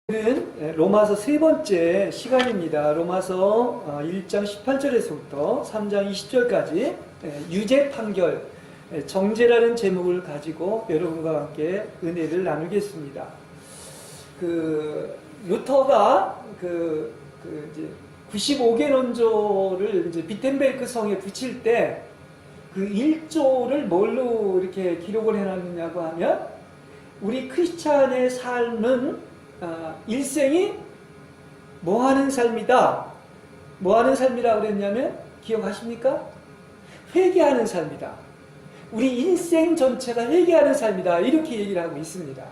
오늘은 로마서 세 번째 시간입니다. 로마서 1장 18절에서부터 3장 20절까지 유죄 판결, 정죄라는 제목을 가지고 여러분과 함께 은혜를 나누겠습니다. 루터가 이제 95개 논조를 이제 비텐베르크 성에 붙일 때 그 1조를 뭘로 이렇게 기록을 해놨느냐고 하면, 우리 크리스찬의 삶은 일생이 뭐하는 삶이다. 뭐하는 삶이라고 그랬냐면 기억하십니까? 회개하는 삶이다. 우리 인생 전체가 회개하는 삶이다. 이렇게 얘기를 하고 있습니다.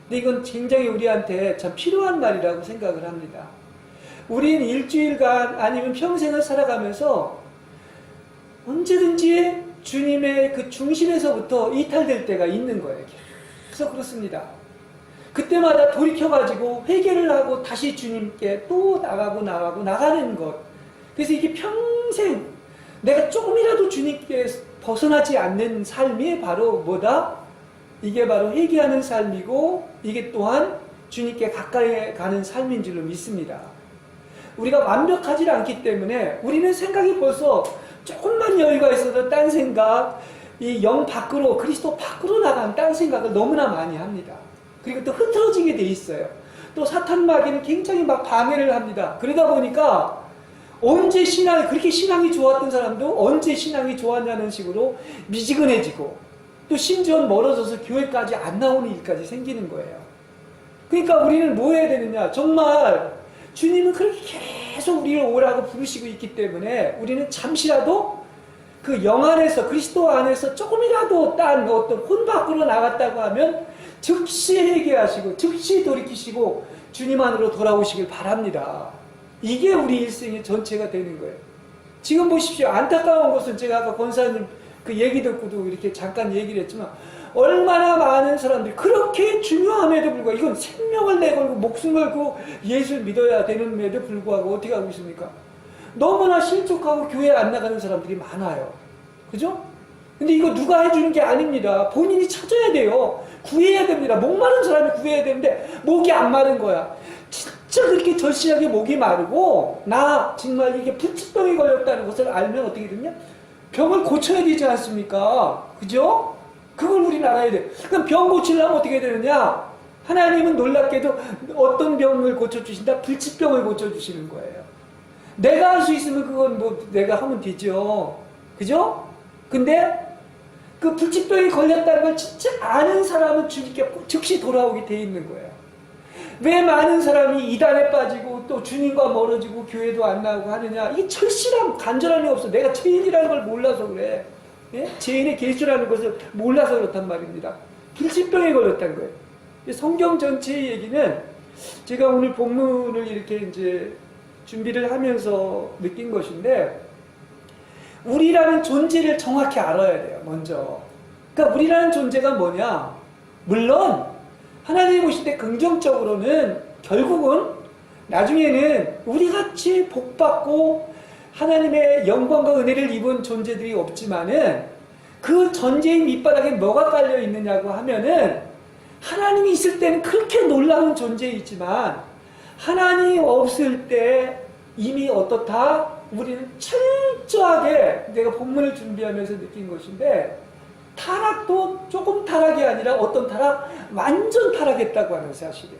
근데 이건 굉장히 우리한테 참 필요한 말이라고 생각을 합니다. 우리는 일주일간 아니면 평생을 살아가면서 언제든지 주님의 그 중심에서부터 이탈될 때가 있는 거예요. 계속 그렇습니다. 그때마다 돌이켜가지고 회개를 하고 다시 주님께 또 나가는 것. 그래서 이게 평생 내가 조금이라도 주님께 벗어나지 않는 삶이 바로 뭐다? 이게 바로 회개하는 삶이고, 이게 또한 주님께 가까이 가는 삶인 줄로 믿습니다. 우리가 완벽하지 않기 때문에 우리는 생각이 벌써 조금만 여유가 있어도 딴 생각, 이 영 밖으로, 그리스도 밖으로 나간 딴 생각을 너무나 많이 합니다. 그리고 또 흐트러지게 돼 있어요. 또 사탄 마귀는 굉장히 막 방해를 합니다. 그러다 보니까 언제 그렇게 신앙이 좋았던 사람도 언제 신앙이 좋았냐는 식으로 미지근해지고, 또 심지어 멀어져서 교회까지 안 나오는 일까지 생기는 거예요. 그러니까 우리는 뭐 해야 되느냐? 정말 주님은 그렇게 계속 우리를 오라고 부르시고 있기 때문에 우리는 잠시라도 그 영 안에서, 그리스도 안에서 조금이라도 딴 어떤 혼 밖으로 나갔다고 하면 즉시 회개하시고 즉시 돌이키시고 주님 안으로 돌아오시길 바랍니다. 이게 우리 일생의 전체가 되는 거예요. 지금 보십시오. 안타까운 것은 제가 아까 권사님 그 얘기 듣고도 이렇게 잠깐 얘기를 했지만, 얼마나 많은 사람들이 그렇게 중요함에도 불구하고, 이건 생명을 내걸고 목숨을 걸고 예수를 믿어야 되는데도 불구하고 어떻게 하고 있습니까? 너무나 실족하고 교회 안 나가는 사람들이 많아요. 그죠? 근데 이거 누가 해주는 게 아닙니다. 본인이 찾아야 돼요. 구해야 됩니다. 목 마른 사람이 구해야 되는데 목이 안 마른 거야. 진짜 그렇게 절실하게 목이 마르고, 나 정말 이게 불치병이 걸렸다는 것을 알면 어떻게 되냐? 병을 고쳐야 되지 않습니까? 그죠? 그걸 우리는 알아야 돼. 그럼 병 고치려면 어떻게 되느냐? 하나님은 놀랍게도 어떤 병을 고쳐주신다? 불치병을 고쳐주시는 거예요. 내가 할 수 있으면 그건 뭐 내가 하면 되죠. 그죠? 근데 그 불치병이 걸렸다는 걸 진짜 아는 사람은 주님께 즉시 돌아오게 돼 있는 거예요. 왜 많은 사람이 이단에 빠지고 또 주님과 멀어지고 교회도 안 나오고 하느냐? 이게 절실함, 간절함이 없어. 내가 죄인이라는 걸 몰라서 그래. 예? 죄인의 계수라는 것을 몰라서 그렇단 말입니다. 불치병에 걸렸다는 거예요. 성경 전체의 얘기는 제가 오늘 본문을 이렇게 이제 준비를 하면서 느낀 것인데, 우리라는 존재를 정확히 알아야 돼요, 먼저. 그러니까 우리라는 존재가 뭐냐? 물론 하나님이 보실 때 긍정적으로는 결국은 나중에는 우리같이 복받고 하나님의 영광과 은혜를 입은 존재들이 없지만은, 그 전제의 밑바닥에 뭐가 깔려 있느냐고 하면은, 하나님이 있을 때는 그렇게 놀라운 존재이지만 하나님 없을 때 이미 어떻다? 우리는 철저하게, 내가 본문을 준비하면서 느낀 것인데, 타락도 조금 타락이 아니라 어떤 타락? 완전 타락했다고 하는 사실이에요.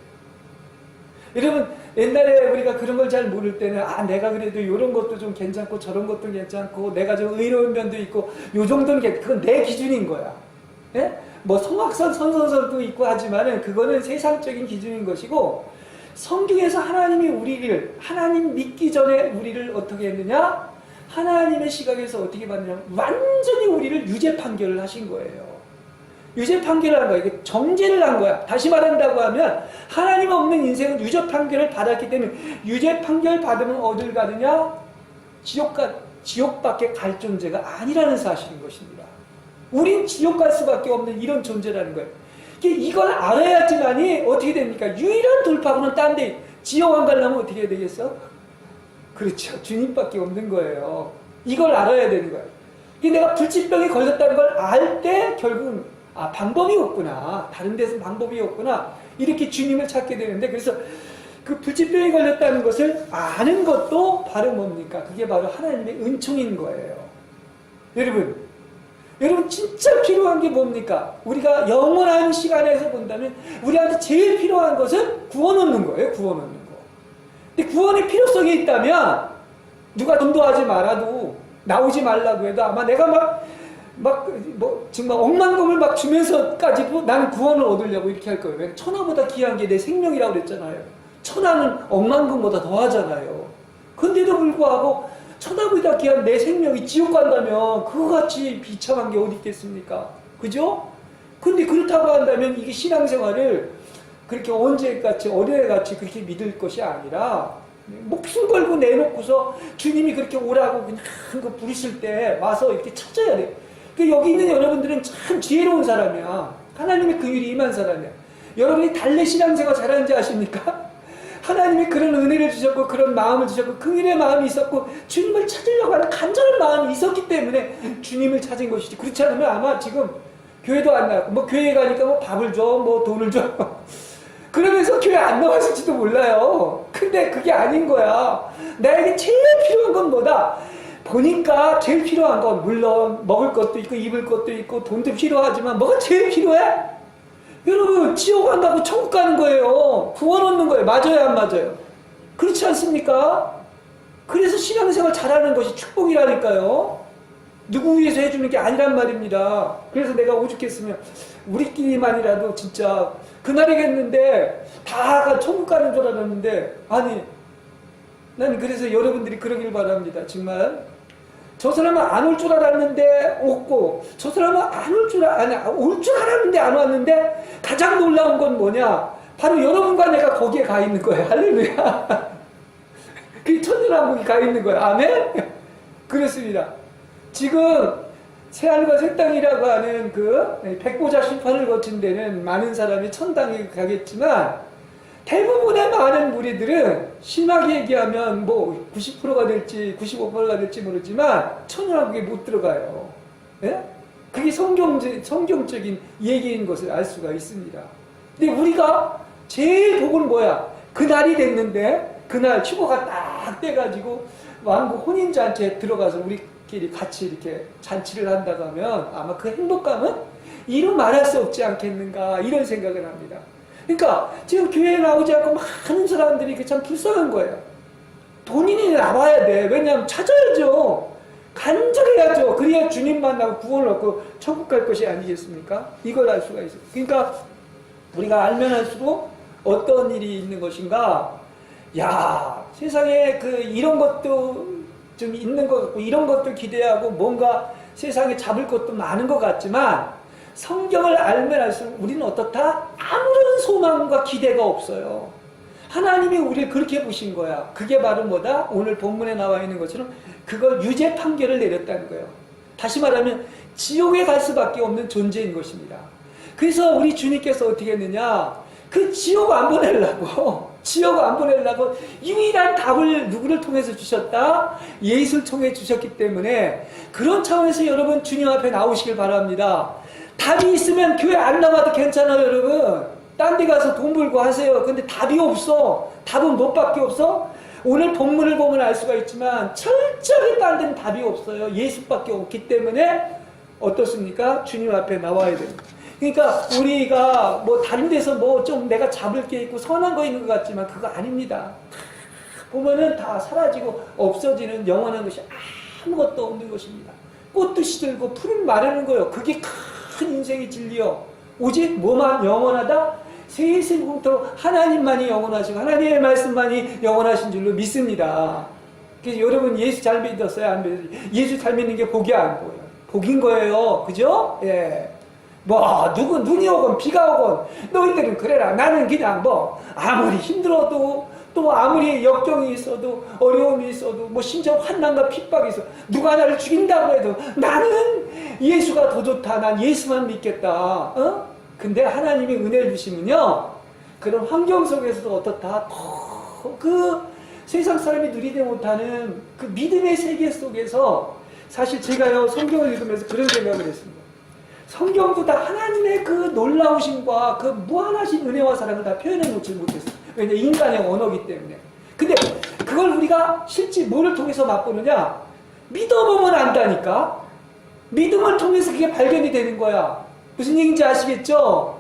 여러분, 옛날에 우리가 그런 걸 잘 모를 때는, 내가 그래도 이런 것도 좀 괜찮고 저런 것도 괜찮고 내가 좀 의로운 면도 있고 요 정도는 그건 내 기준인 거야. 예? 뭐 성악선, 선선설도 있고 하지만은 그거는 세상적인 기준인 것이고, 성경에서 하나님이 우리를, 하나님 믿기 전에 우리를 어떻게 했느냐? 하나님의 시각에서 어떻게 봤느냐? 완전히 우리를 유죄 판결을 하신 거예요. 유죄 판결을 한 거야. 이게 정죄를 한 거야. 다시 말한다고 하면 하나님 없는 인생은 유죄 판결을 받았기 때문에, 유죄 판결 받으면 어딜 가느냐? 지옥밖에 갈 존재가 아니라는 사실인 것입니다. 우린 지옥 갈 수밖에 없는 이런 존재라는 거예요. 이걸 알아야지만이 어떻게 됩니까? 유일한 돌파구는 딴 데, 지옥 안 가려면 어떻게 해야 되겠어? 그렇죠. 주님밖에 없는 거예요. 이걸 알아야 되는 거예요. 내가 불치병에 걸렸다는 걸 알 때 결국은 방법이 없구나. 다른 데서는 방법이 없구나. 이렇게 주님을 찾게 되는데, 그래서 그 불치병에 걸렸다는 것을 아는 것도 바로 뭡니까? 그게 바로 하나님의 은총인 거예요. 여러분 진짜 필요한 게 뭡니까? 우리가 영원한 시간에서 본다면 우리한테 제일 필요한 것은 구원 얻는 거예요. 구원 얻는 거. 근데 구원의 필요성이 있다면 누가 전도하지 말아도 나오지 말라고 해도 아마 내가 정말 억만금을 막 주면서까지도 나는 구원을 얻으려고 이렇게 할 거예요. 왜? 천하보다 귀한 게 내 생명이라고 그랬잖아요. 천하는 억만금보다 더하잖아요. 근데도 불구하고 천하보다 귀한 내 생명이 지옥 간다면 그거같이 비참한 게 어디 있겠습니까? 그죠? 근데 그렇다고 한다면 이게 신앙생활을 그렇게 언제같이 어린애같이 그렇게 믿을 것이 아니라 목숨 걸고 내놓고서 주님이 그렇게 오라고 그냥 그 부르실 때 와서 이렇게 찾아야 돼. 여기 있는 여러분들은 참 지혜로운 사람이야. 하나님의 긍휼이 임한 사람이야. 여러분이 달래 신앙생활 잘하는지 아십니까? 하나님이 그런 은혜를 주셨고 그런 마음을 주셨고 긍휼의 마음이 있었고 주님을 찾으려고 하는 간절한 마음이 있었기 때문에 주님을 찾은 것이지. 그렇지 않으면 아마 지금 교회도 안 나왔고 뭐 교회 가니까 뭐 밥을 줘, 뭐 돈을 줘 그러면서 교회 안 나왔을지도 몰라요. 근데 그게 아닌 거야. 나에게 제일 필요한 건 뭐다? 보니까 제일 필요한 건 물론 먹을 것도 있고 입을 것도 있고 돈도 필요하지만 뭐가 제일 필요해? 여러분 지옥 안 가고 천국 가는 거예요. 구원 얻는 거예요. 맞아요 안 맞아요? 그렇지 않습니까? 그래서 신앙생활 잘하는 것이 축복이라니까요. 누구 위해서 해주는 게 아니란 말입니다. 그래서 내가 오죽했으면 우리끼리만이라도 진짜 그날이겠는데 다가 천국 가는 줄 알았는데 아니 난 그래서 여러분들이 그러길 바랍니다. 정말 저 사람은 안 올 줄 알았는데 없고 저 사람은 올 줄 알았는데 안 왔는데 가장 놀라운 건 뭐냐? 바로 여러분과 내가 거기에 가 있는 거예요. 할렐루야. 그 천년왕국이 가 있는 거예요. 아멘? 그렇습니다. 지금 새하늘과 새 땅이라고 하는 그 백보자 심판을 거친 데는 많은 사람이 천당에 가겠지만 대부분의 많은 무리들은 심하게 얘기하면 뭐 90%가 될지 95%가 될지 모르지만 천연왕국에 못 들어가요. 예? 그게 성경적인 얘기인 것을 알 수가 있습니다. 근데 우리가 제일 복은 뭐야? 그날이 됐는데 그날 휴거가 딱 돼가지고 왕국 혼인잔치에 들어가서 우리끼리 같이 이렇게 잔치를 한다고 하면 아마 그 행복감은 이루 말할 수 없지 않겠는가 이런 생각을 합니다. 그러니까 지금 교회에 나오지 않고 많은 사람들이 참 불쌍한 거예요. 본인이 나와야 돼. 왜냐하면 찾아야죠. 간절해야죠. 그래야 주님 만나고 구원을 얻고 천국 갈 것이 아니겠습니까? 이걸 알 수가 있어요. 그러니까 우리가 알면 할수록 어떤 일이 있는 것인가? 야, 세상에 이런 것도 좀 있는 것 같고 이런 것도 기대하고 뭔가 세상에 잡을 것도 많은 것 같지만 성경을 알면 알수록 우리는 어떻다? 아무런 소망과 기대가 없어요. 하나님이 우리를 그렇게 보신 거야. 그게 바로 뭐다? 오늘 본문에 나와 있는 것처럼 그걸 유죄 판결을 내렸다는 거예요. 다시 말하면 지옥에 갈 수밖에 없는 존재인 것입니다. 그래서 우리 주님께서 어떻게 했느냐? 그 지옥 안 보내려고 유일한 답을 누구를 통해서 주셨다? 예수를 통해 주셨기 때문에 그런 차원에서 여러분 주님 앞에 나오시길 바랍니다. 답이 있으면 교회 안 나와도 괜찮아요, 여러분. 딴 데 가서 돈 벌고 하세요. 근데 답이 없어. 답은 뭐밖에 없어? 오늘 본문을 보면 알 수가 있지만 철저히 딴 데는 답이 없어요. 예수밖에 없기 때문에 어떻습니까? 주님 앞에 나와야 됩니다. 그러니까 우리가 뭐 다른 데서 뭐 좀 내가 잡을 게 있고 선한 거 있는 것 같지만 그거 아닙니다. 보면은 다 사라지고 없어지는 영원한 것이 아무것도 없는 것입니다. 꽃도 시들고 풀은 마르는 거예요. 그게 큰 인생의 진리요. 오직 뭐만 영원하다? 세세 공토록 하나님만이 영원하시고 하나님의 말씀만이 영원하신 줄로 믿습니다. 그래서 여러분 예수 잘 믿었어요? 안 믿었어요? 예수 잘 믿는 게 복이 아니고요. 복인 거예요. 그죠? 예. 뭐 누구 눈이 오건 비가 오건 너희들은 그래라. 나는 그냥 뭐 아무리 힘들어도 또 아무리 역경이 있어도 어려움이 있어도 뭐 심지어 환난과 핍박이 있어 누가 나를 죽인다고 해도 나는 예수가 더 좋다. 난 예수만 믿겠다. 어? 근데 하나님이 은혜를 주시면요 그런 환경 속에서도 어떻다? 그 세상 사람이 누리지 못하는 그 믿음의 세계 속에서 사실 제가요 성경을 읽으면서 그런 생각을 했습니다. 성경도 다 하나님의 그 놀라우심과 그 무한하신 은혜와 사랑을 다 표현해 놓지 못했어요. 왜냐 인간의 언어기 때문에. 근데 그걸 우리가 실제 뭐를 통해서 맛보느냐? 믿어보면 안다니까. 믿음을 통해서 그게 발견이 되는 거야. 무슨 얘기인지 아시겠죠?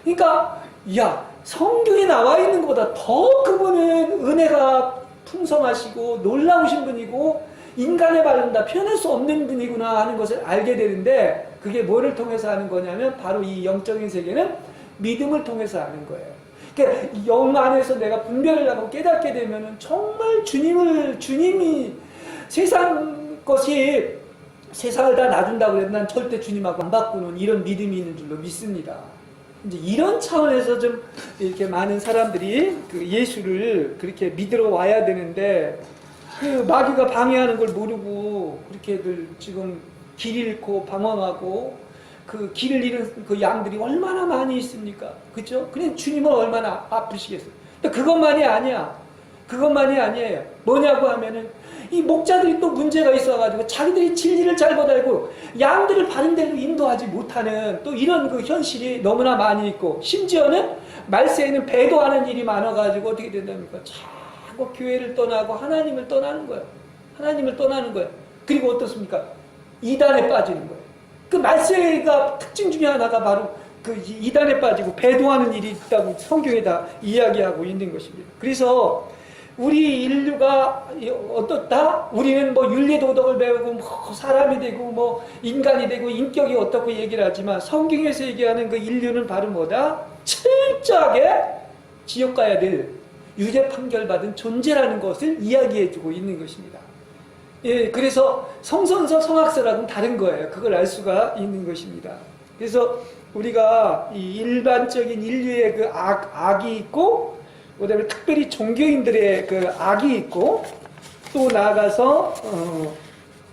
그러니까 야 성경에 나와 있는 것보다 더 그분은 은혜가 풍성하시고 놀라우신 분이고 인간의 말은 다 표현할 수 없는 분이구나 하는 것을 알게 되는데, 그게 뭐를 통해서 아는 거냐면 바로 이 영적인 세계는 믿음을 통해서 아는 거예요. 그러니까 영 안에서 내가 분별을 하고 깨닫게 되면은 정말 주님이 세상 것이 세상을 다 놔준다고 해도 난 절대 주님하고 안 바꾸는 이런 믿음이 있는 줄로 믿습니다. 이제 이런 차원에서 좀 이렇게 많은 사람들이 그 예수를 그렇게 믿으러 와야 되는데, 그 마귀가 방해하는 걸 모르고 그렇게들 지금 길 잃고 방황하고 그 길을 잃은 그 양들이 얼마나 많이 있습니까? 그죠? 그냥 주님은 얼마나 아프시겠어요. 근데 그것만이 아니야. 그것만이 아니에요. 뭐냐고 하면은 이 목자들이 또 문제가 있어가지고 자기들이 진리를 잘못 알고 양들을 바른 대로 인도하지 못하는 또 이런 그 현실이 너무나 많이 있고, 심지어는 말세에는 배도하는 일이 많아가지고 어떻게 된답니까? 자꾸 교회를 떠나고 하나님을 떠나는 거예요. 하나님을 떠나는 거예요. 그리고 어떻습니까? 이단에 빠지는 거예요. 그 말세가 특징 중에 하나가 바로 그 이단에 빠지고 배도하는 일이 있다고 성경에 다 이야기하고 있는 것입니다. 그래서 우리 인류가 어떻다? 우리는 뭐 윤리도덕을 배우고 뭐 사람이 되고 뭐 인간이 되고 인격이 어떻고 얘기를 하지만, 성경에서 얘기하는 그 인류는 바로 뭐다? 철저하게 지옥 가야 될 유죄 판결받은 존재라는 것을 이야기해주고 있는 것입니다. 예, 그래서 성선서, 성악서랑은 다른 거예요. 그걸 알 수가 있는 것입니다. 그래서 우리가 이 일반적인 인류의 그 악이 있고, 그 다음에 특별히 종교인들의 그 악이 있고, 또 나아가서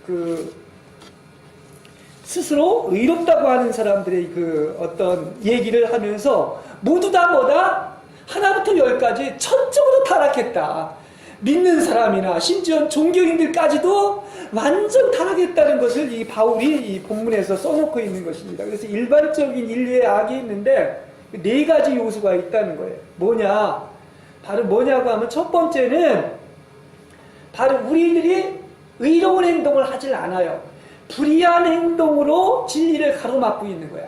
그 스스로 의롭다고 하는 사람들의 그 어떤 얘기를 하면서 모두 다 뭐다? 하나부터 열까지 전적으로 타락했다. 믿는 사람이나 심지어 종교인들까지도 완전 타락했다는 것을 이 바울이 이 본문에서 써놓고 있는 것입니다. 그래서 일반적인 인류의 악이 있는데 네 가지 요소가 있다는 거예요. 뭐냐? 바로 뭐냐고 하면 첫 번째는 바로 우리들이 의로운 행동을 하질 않아요. 불의한 행동으로 진리를 가로막고 있는 거야.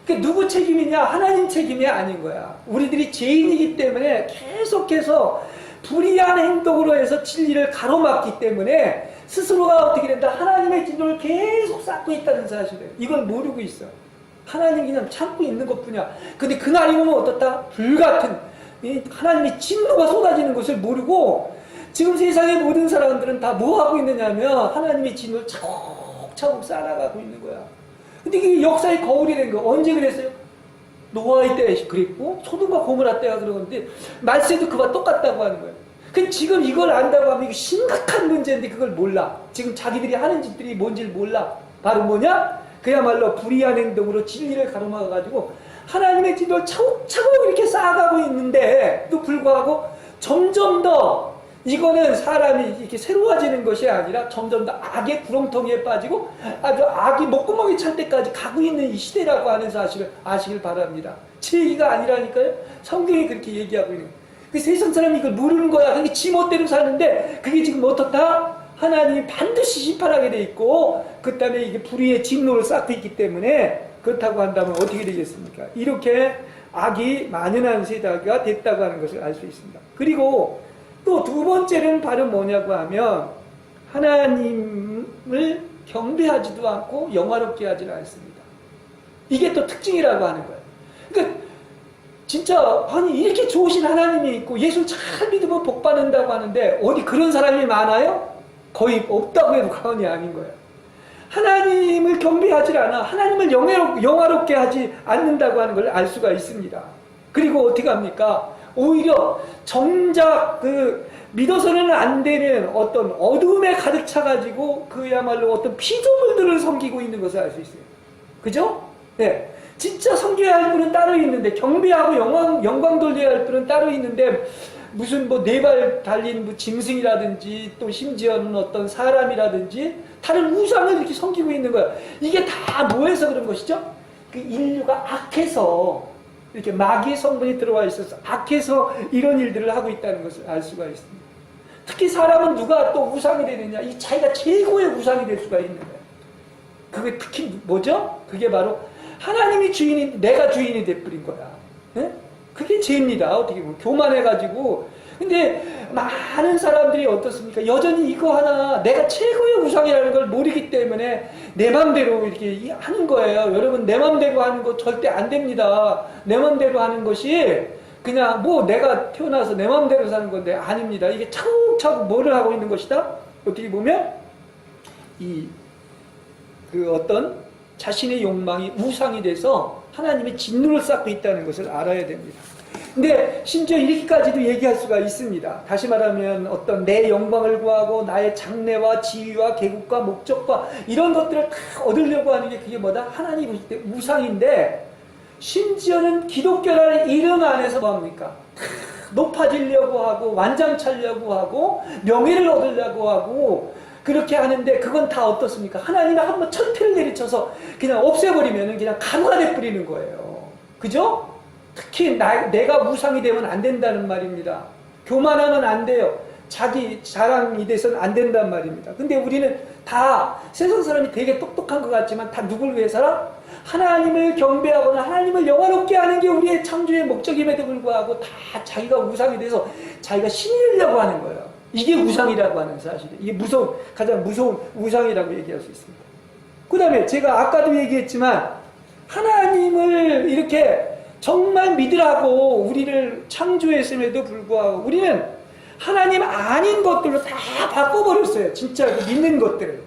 그게 누구 책임이냐? 하나님 책임이 아닌 거야. 우리들이 죄인이기 때문에 계속해서 불의한 행동으로 해서 진리를 가로막기 때문에 스스로가 어떻게 된다? 하나님의 진노를 계속 쌓고 있다는 사실을 이걸 모르고 있어. 하나님 그냥 참고 있는 것뿐이야. 근데 그날이 오면 어떻다? 불같은 하나님의 진노가 쏟아지는 것을 모르고 지금 세상의 모든 사람들은 다 뭐 하고 있느냐면 하나님의 진노를 차곡차곡 쌓아가고 있는 거야. 근데 이게 역사의 거울이 된 거. 언제 그랬어요? 노아의 때 그랬고 소돔과 고모라 때가 그러는데 말세도 그와 똑같다고 하는 거예요. 근데 지금 이걸 안다고 하면 이거 심각한 문제인데 그걸 몰라. 지금 자기들이 하는 짓들이 뭔지를 몰라. 바로 뭐냐? 그야말로 불의한 행동으로 진리를 가로막아가지고 하나님의 진노를 차곡차곡 이렇게 쌓아가고 있는데 또 불구하고 점점 더 이거는 사람이 이렇게 새로워지는 것이 아니라 점점 더 악의 구렁텅이에 빠지고 아주 악이 목구멍이 찰 때까지 가고 있는 이 시대라고 하는 사실을 아시길 바랍니다. 제 얘기가 아니라니까요. 성경이 그렇게 얘기하고 있는 거예요. 그 세상 사람이 이걸 모르는 거야. 그게 지멋대로 사는데 그게 지금 어떻다? 하나님이 반드시 심판하게 돼 있고 그 다음에 이게 불의의 진노를 쌓고 있기 때문에 그렇다고 한다면 어떻게 되겠습니까? 이렇게 악이 만연한 세대가 됐다고 하는 것을 알 수 있습니다. 그리고 또 두 번째는 바로 뭐냐고 하면 하나님을 경배하지도 않고 영화롭게 하지는 않습니다. 이게 또 특징이라고 하는 거예요. 그러니까 진짜 아니 이렇게 좋으신 하나님이 있고 예수를 잘 믿으면 복 받는다고 하는데 어디 그런 사람이 많아요? 거의 없다고 해도 과언이 아닌 거예요. 하나님을 경배하지 않아 하나님을 영화롭게 하지 않는다고 하는 걸 알 수가 있습니다. 그리고 어떻게 합니까? 오히려 정작 그 믿어서는 안 되는 어떤 어둠에 가득 차가지고 그야말로 어떤 피조물들을 섬기고 있는 것을 알 수 있어요. 그죠? 네. 진짜 섬겨야 할 분은 따로 있는데 경배하고 영광 돌려야 할 분은 따로 있는데 무슨 뭐 네 발 달린 뭐 짐승이라든지 또 심지어는 어떤 사람이라든지 다른 우상을 이렇게 섬기고 있는 거야. 이게 다 뭐해서 그런 것이죠? 그 인류가 악해서 이렇게 마귀의 성분이 들어와 있어서 악해서 이런 일들을 하고 있다는 것을 알 수가 있습니다. 특히 사람은 누가 또 우상이 되느냐? 이 자기가 최고의 우상이 될 수가 있는 거예요. 그게 특히 뭐죠? 그게 바로 하나님이 주인인 내가 주인이 돼버린 거야. 네? 그게 죄입니다. 어떻게 보면 교만해가지고. 근데 많은 사람들이 어떻습니까? 여전히 이거 하나 내가 최고의 우상이라는 걸 모르기 때문에 내 맘대로 이렇게 하는 거예요. 여러분, 내 맘대로 하는 거 절대 안 됩니다. 내 맘대로 하는 것이 그냥 뭐 내가 태어나서 내 맘대로 사는 건데 아닙니다. 이게 차곡차곡 뭐를 하고 있는 것이다? 어떻게 보면 그 어떤 자신의 욕망이 우상이 돼서 하나님의 진노를 쌓고 있다는 것을 알아야 됩니다. 근데 심지어 이렇게까지도 얘기할 수가 있습니다. 다시 말하면 어떤 내 영광을 구하고 나의 장래와 지위와 계급과 목적과 이런 것들을 다 얻으려고 하는 게 그게 뭐다? 하나님 우상인데 심지어는 기독교라는 이름 안에서 뭐합니까? 높아지려고 하고 완장 차려고 하고 명예를 얻으려고 하고 그렇게 하는데 그건 다 어떻습니까? 하나님이 한번 천태를 내리쳐서 그냥 없애버리면 그냥 가루가 돼버리는 거예요. 그죠? 특히 내가 우상이 되면 안 된다는 말입니다. 교만하면 안 돼요. 자기 자랑이 돼서는 안 된단 말입니다. 근데 우리는 다 세상 사람이 되게 똑똑한 것 같지만 다 누굴 위해 살아? 하나님을 경배하거나 하나님을 영화롭게 하는 게 우리의 창조의 목적임에도 불구하고 다 자기가 우상이 돼서 자기가 신이 되려고 하는 거예요. 이게 우상이라고 하는 사실이에요. 이게 가장 무서운 우상이라고 얘기할 수 있습니다. 그 다음에 제가 아까도 얘기했지만 하나님을 이렇게 정말 믿으라고 우리를 창조했음에도 불구하고 우리는 하나님 아닌 것들로 다 바꿔버렸어요. 진짜 믿는 것들을.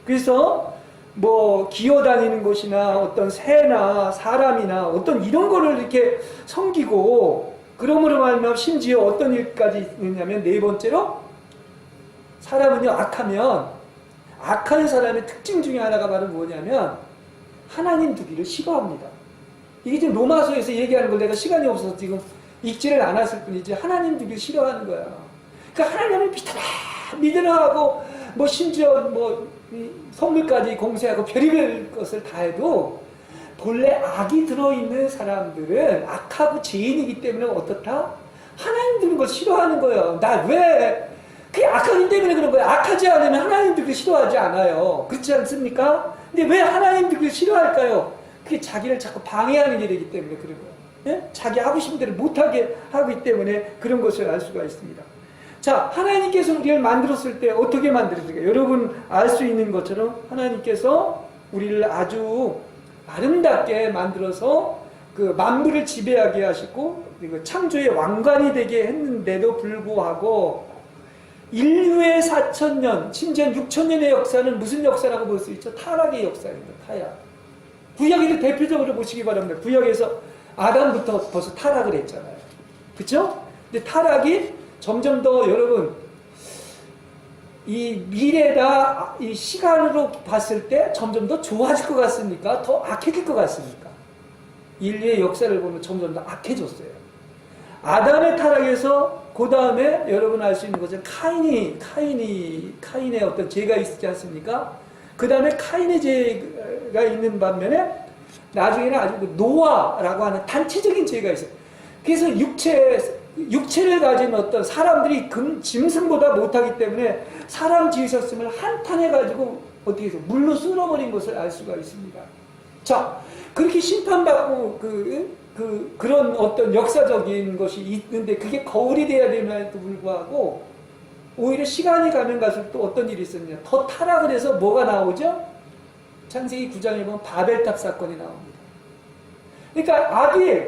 그래서 뭐 기어다니는 것이나 어떤 새나 사람이나 어떤 이런 거를 이렇게 섬기고 그러므로 말하면 심지어 어떤 일까지 있느냐면 네 번째로 사람은요 악한 사람의 특징 중에 하나가 바로 뭐냐면 하나님 두기를 싫어합니다. 이게 지금 로마서에서 얘기하는 걸 내가 시간이 없어서 지금 읽지를 않았을 뿐이지 하나님 두기를 싫어하는 거야. 그러니까 하나님을 믿으라 하고 뭐 심지어 뭐 선물까지 공세하고 별의별 것을 다 해도 본래 악이 들어있는 사람들은 악하고 죄인이기 때문에 어떻다? 하나님 두는 걸 싫어하는 거예요. 나 왜? 그게 악하기 때문에 그런 거예요. 악하지 않으면 하나님 두기를 싫어하지 않아요. 그렇지 않습니까? 근데 왜 하나님 두기를 싫어할까요? 그게 자기를 자꾸 방해하는 게 되기 때문에 그런 거예요. 예? 자기 하고 싶은 대로 못하게 하기 때문에 그런 것을 알 수가 있습니다. 자, 하나님께서 우리를 만들었을 때 어떻게 만들었을까? 여러분 알 수 있는 것처럼 하나님께서 우리를 아주 아름답게 만들어서 그 만물을 지배하게 하시고 그리고 창조의 왕관이 되게 했는데도 불구하고 인류의 4,000년, 심지어 6,000년의 역사는 무슨 역사라고 볼 수 있죠? 타락의 역사입니다. 타락. 구약에도 대표적으로 보시기 바랍니다. 구약에서 아담부터 벌써 타락을 했잖아요. 그렇죠? 근데 타락이 점점 더 여러분 이 미래다 이 시간으로 봤을 때 점점 더 좋아질 것 같습니까? 더 악해질 것 같습니까? 인류의 역사를 보면 점점 더 악해졌어요. 아담의 타락에서 그 다음에 여러분 알 수 있는 것은 카인의 어떤 죄가 있지 않습니까? 그 다음에 카인의 죄가 있는 반면에 나중에는 아주 노아라고 하는 단체적인 죄가 있어요. 그래서 육체를 가진 어떤 사람들이 짐승보다 못하기 때문에 사람 지으셨음을 한탄해가지고 어떻게 해서 물로 쓸어버린 것을 알 수가 있습니다. 자, 그렇게 심판받고 그런 어떤 역사적인 것이 있는데 그게 거울이 돼야 됨에도 불구하고 오히려 시간이 가면 갈수록 또 어떤 일이 있었냐. 더 타락을 해서 뭐가 나오죠? 창세기 9장에 보면 바벨탑 사건이 나옵니다. 그러니까 악이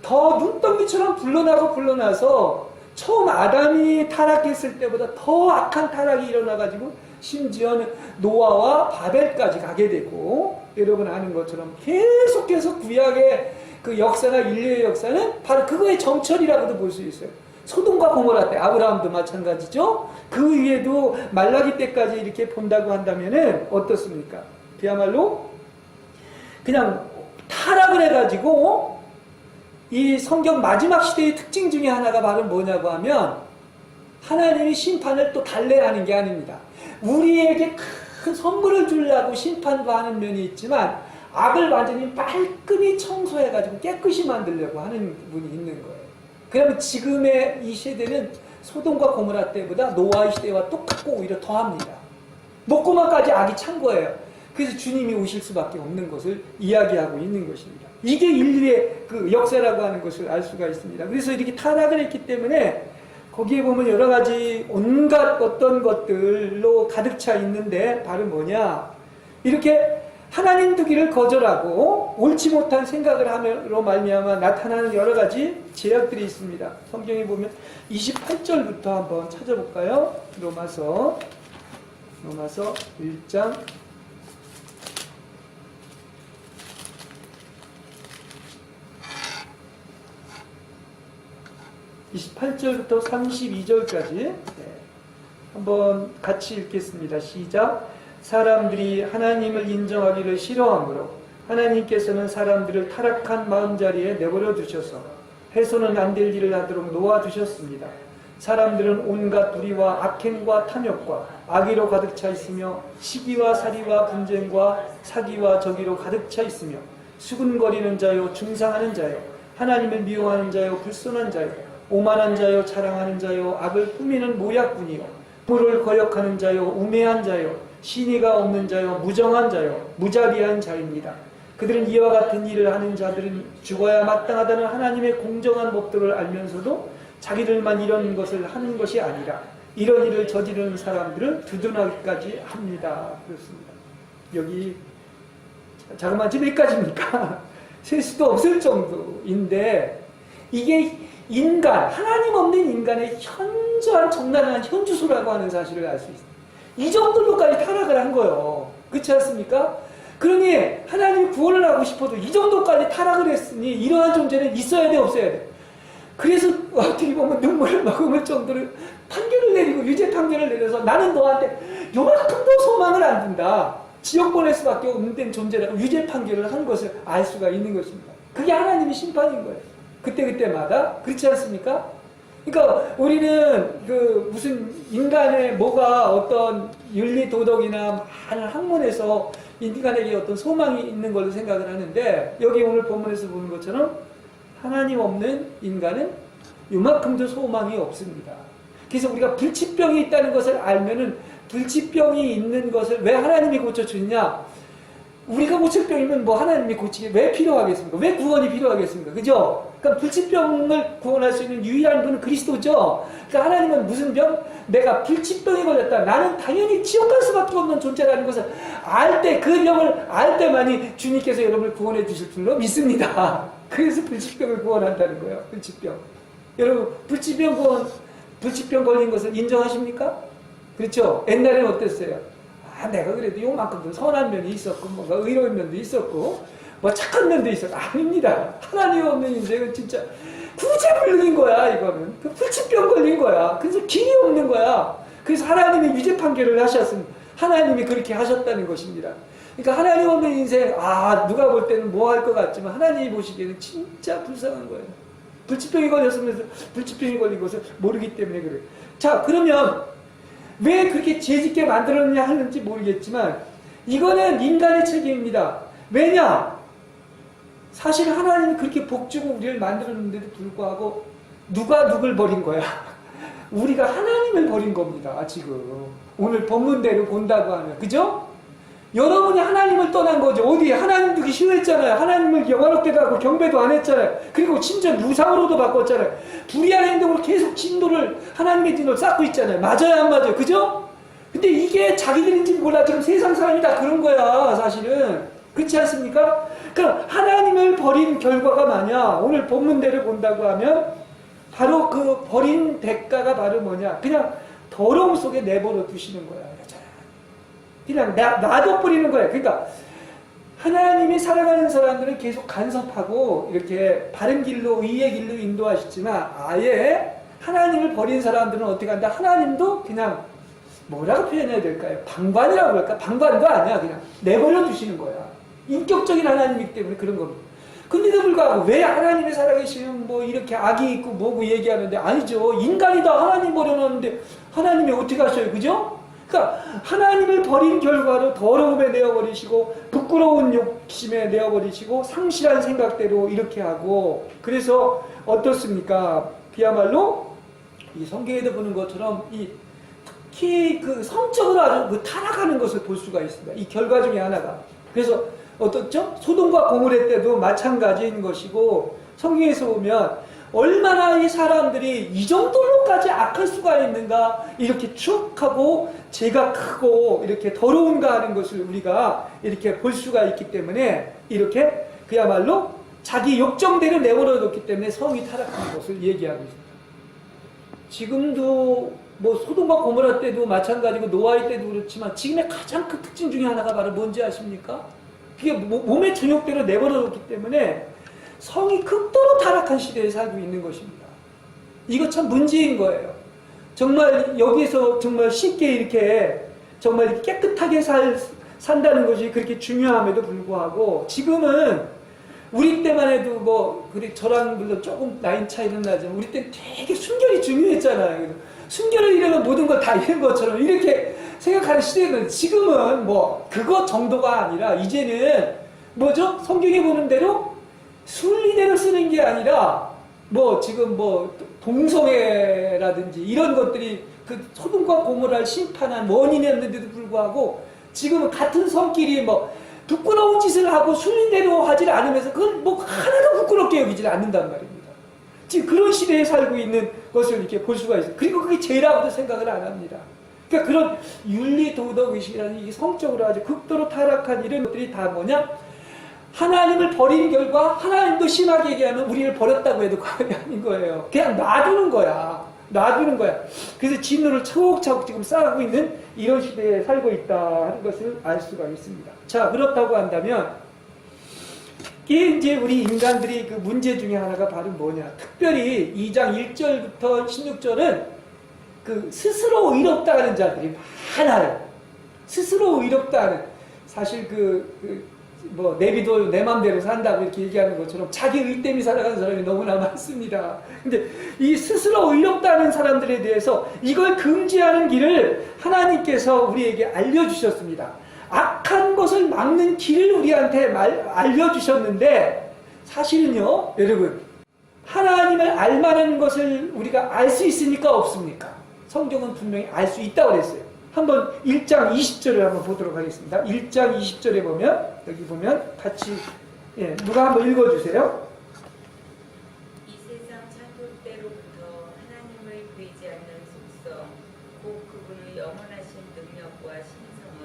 더 눈덩이처럼 불러나서 처음 아담이 타락했을 때보다 더 악한 타락이 일어나가지고 심지어는 노아와 바벨까지 가게 되고 여러분 아는 것처럼 계속해서 구약의 그 역사나 인류의 역사는 바로 그거의 정철이라고도 볼 수 있어요. 소돔과 고모라 때 아브라함도 마찬가지죠. 그 위에도 말라기 때까지 이렇게 본다고 한다면은 어떻습니까? 그야말로 그냥 타락을 해가지고 이 성경 마지막 시대의 특징 중에 하나가 바로 뭐냐고 하면 하나님이 심판을 또 달래하는 게 아닙니다. 우리에게 큰 선물을 주려고 심판도 하는 면이 있지만 악을 완전히 말끔히 청소해가지고 깨끗이 만들려고 하는 분이 있는 거예요. 그러면 지금의 이 세대는 소돔과 고모라 때보다 노아의 시대와 똑같고 오히려 더합니다. 목고만까지 악이 찬 거예요. 그래서 주님이 오실 수밖에 없는 것을 이야기하고 있는 것입니다. 이게 인류의 그 역사라고 하는 것을 알 수가 있습니다. 그래서 이렇게 타락을 했기 때문에 거기에 보면 여러 가지 온갖 어떤 것들로 가득 차 있는데 바로 뭐냐? 이렇게 하나님 두기를 거절하고 옳지 못한 생각을 함으로 말미암아 나타나는 여러 가지 제약들이 있습니다. 성경에 보면 28절부터 한번 찾아볼까요? 로마서 1장 28절부터 32절까지 한번 같이 읽겠습니다. 시작. 사람들이 하나님을 인정하기를 싫어하므로 하나님께서는 사람들을 타락한 마음자리에 내버려 두셔서 해서는 안 될 일을 하도록 놓아두셨습니다. 사람들은 온갖 불의와 악행과 탐욕과 악의로 가득 차 있으며 시기와 살이와 분쟁과 사기와 저기로 가득 차 있으며 수군거리는 자요 중상하는 자요 하나님을 미워하는 자요 불손한 자요 오만한 자요 자랑하는 자요 악을 꾸미는 모략꾼이요 부를 거역하는 자요 우매한 자요 신의가 없는 자요 무정한 자요 무자비한 자입니다. 그들은 이와 같은 일을 하는 자들은 죽어야 마땅하다는 하나님의 공정한 법도를 알면서도 자기들만 이런 것을 하는 것이 아니라 이런 일을 저지르는 사람들은 두둔하기까지 합니다. 그렇습니다. 여기 자그마치 몇 가지입니까? 셀 수도 없을 정도인데 이게 인간, 하나님 없는 인간의 현저한 적나라한 현주소라고 하는 사실을 알 수 있습니다. 이 정도로까지 타락을 한 거예요. 그렇지 않습니까? 그러니 하나님 구원을 하고 싶어도 이 정도까지 타락을 했으니 이러한 존재는 있어야 돼, 없어야 돼? 그래서 어떻게 보면 눈물을 머금을 정도로 판결을 내리고 유죄 판결을 내려서 나는 너한테 요만큼도 소망을 안 둔다. 지옥 보낼 수밖에 없는 존재라고 유죄 판결을 한 것을 알 수가 있는 것입니다. 그게 하나님의 심판인 거예요. 그때마다. 그렇지 않습니까? 그러니까 우리는 그 무슨 인간의 뭐가 어떤 윤리 도덕이나 많은 학문에서 인간에게 어떤 소망이 있는 걸로 생각을 하는데 여기 오늘 본문에서 보는 것처럼 하나님 없는 인간은 요만큼도 소망이 없습니다. 그래서 우리가 불치병이 있다는 것을 알면은 불치병이 있는 것을 왜 하나님이 고쳐주느냐? 우리가 고칠 병이면 뭐 하나님이 고치기 왜 필요하겠습니까? 왜 구원이 필요하겠습니까? 그죠? 그러니까 불치병을 구원할 수 있는 유일한 분은 그리스도죠. 그러니까 하나님은 무슨 병? 내가 불치병이 걸렸다. 나는 당연히 지옥 갈 수밖에 없는 존재라는 것을 알 때, 그 병을 알 때만이 주님께서 여러분을 구원해 주실 줄로 믿습니다. 그래서 불치병을 구원한다는 거예요. 불치병. 여러분, 불치병 걸린 것을 인정하십니까? 그렇죠? 옛날에는 어땠어요? 내가 그래도 요만큼도 선한 면이 있었고, 뭔가 의로운 면도 있었고, 뭐 착한 면도 있었고, 아닙니다. 하나님 없는 인생은 진짜 구제불능인 거야, 이거는. 그 불치병 걸린 거야. 그래서 길이 없는 거야. 그래서 하나님이 유죄 판결을 하셨습니다. 하나님이 그렇게 하셨다는 것입니다. 그러니까 하나님 없는 인생, 누가 볼 때는 뭐 할 것 같지만, 하나님이 보시기에는 진짜 불쌍한 거예요. 불치병이 걸렸으면서 불치병이 걸린 것을 모르기 때문에 그래요. 자, 그러면, 왜 그렇게 죄짓게 만들었느냐 하는지 모르겠지만 이거는 인간의 책임입니다. 왜냐? 사실 하나님이 그렇게 복주고 우리를 만들었는데도 불구하고 누가 누굴 버린 거야? 우리가 하나님을 버린 겁니다. 지금 오늘 본문대로 본다고 하면 그죠? 여러분이 하나님을 떠난 거죠. 어디 하나님 두기 싫어했잖아요. 하나님을 영화롭게도 하고 경배도 안 했잖아요. 그리고 진짜 무상으로도 바꿨잖아요. 불의한 행동으로 계속 진도를 하나님의 진도를 쌓고 있잖아요. 맞아요, 안 맞아요? 그죠? 근데 이게 자기들인지 몰라. 지금 세상 사람이 다 그런 거야, 사실은. 그렇지 않습니까? 그럼 하나님을 버린 결과가 뭐냐? 오늘 본문대로 본다고 하면 바로 그 버린 대가가 바로 뭐냐? 그냥 더러움 속에 내버려 두시는 거야. 그냥 놔둬버리는 거예요. 그러니까 하나님이 사랑하는 사람들은 계속 간섭하고 이렇게 바른 길로 의의 길로 인도하시지만 아예 하나님을 버린 사람들은 어떻게 한다? 하나님도 그냥 뭐라고 표현해야 될까요? 방관이라고 할까? 방관도 아니야. 그냥 내버려 두시는 거야. 인격적인 하나님이기 때문에 그런 겁니다. 근데도 불구하고 왜 하나님이 살아계시면 뭐 이렇게 악이 있고 뭐고 얘기하는데 아니죠. 인간이 다 하나님 버려놓는데 하나님이 어떻게 하셔요? 그죠? 그러니까 하나님을 버린 결과로 더러움에 내어버리시고 부끄러운 욕심에 내어버리시고 상실한 생각대로 이렇게 하고, 그래서 어떻습니까? 그야말로 이 성경에도 보는 것처럼 이 특히 그 성적으로 아주 그 타락하는 것을 볼 수가 있습니다. 이 결과 중에 하나가. 그래서 어떻죠? 소돔과 고모레 때도 마찬가지인 것이고, 성경에서 보면 얼마나 이 사람들이 이 정도로까지 악할 수가 있는가, 이렇게 추악하고 죄가 크고 이렇게 더러운가 하는 것을 우리가 이렇게 볼 수가 있기 때문에, 이렇게 그야말로 자기 욕정대로 내버려뒀기 때문에 성이 타락한 것을 얘기하고 있습니다. 지금도 뭐 소돔과 고모라 때도 마찬가지고 노아의 때도 그렇지만, 지금의 가장 큰 특징 중에 하나가 바로 뭔지 아십니까? 그게 몸의 정욕대로 내버려뒀기 때문에 성이 극도로 타락한 시대에 살고 있는 것입니다. 이거 참 문제인 거예요. 정말 여기서 정말 쉽게 이렇게 정말 깨끗하게 산다는 것이 그렇게 중요함에도 불구하고, 지금은 우리 때만 해도 뭐, 저랑 물론 조금 나이 차이는 나지만 우리 때 되게 순결이 중요했잖아요. 순결을 잃으면 모든 걸 다 잃은 것처럼 이렇게 생각하는 시대는, 지금은 뭐 그거 정도가 아니라 이제는 뭐죠? 성경에 보는 대로 순리대로 쓰는 게 아니라 뭐 지금 뭐 동성애라든지 이런 것들이 그 소돔과 고모라를 심판한 원인이었는데도 불구하고, 지금은 같은 성끼리 뭐 부끄러운 짓을 하고 순리대로 하질 않으면서 그걸 뭐 하나도 부끄럽게 여기질 않는단 말입니다. 지금 그런 시대에 살고 있는 것을 이렇게 볼 수가 있어요. 그리고 그게 죄라고도 생각을 안 합니다. 그러니까 그런 윤리 도덕 의식이라는 이 성적으로 아주 극도로 타락한 이런 것들이 다 뭐냐? 하나님을 버린 결과, 하나님도 심하게 얘기하면 우리를 버렸다고 해도 과언이 아닌 거예요. 그냥 놔두는 거야. 놔두는 거야. 그래서 진노를 차곡차곡 지금 쌓고 있는 이런 시대에 살고 있다 하는 것을 알 수가 있습니다. 자, 그렇다고 한다면 이게 이제 우리 인간들이 그 문제 중에 하나가 바로 뭐냐? 특별히 2장 1절부터 16절은 그 스스로 의롭다는 자들이 많아요. 스스로 의롭다는, 사실 뭐 내비도 내 맘대로 산다고 이렇게 얘기하는 것처럼 자기 의 때문에 살아가는 사람이 너무나 많습니다. 근데 이 스스로 의롭다는 사람들에 대해서 이걸 금지하는 길을 하나님께서 우리에게 알려주셨습니다. 악한 것을 막는 길을 우리한테 알려주셨는데, 사실은요 여러분, 하나님을 알만한 것을 우리가 알 수 있습니까? 없습니까? 성경은 분명히 알 수 있다고 그랬어요. 한번 1장 20절을 한번 보도록 하겠습니다. 1장 20절에 보면, 여기 보면 같이, 누가 한번 읽어주세요. 이 세상 창조 때로부터 하나님을 보이지 않는 속성, 곧 그분의 영원하신 능력과 신성은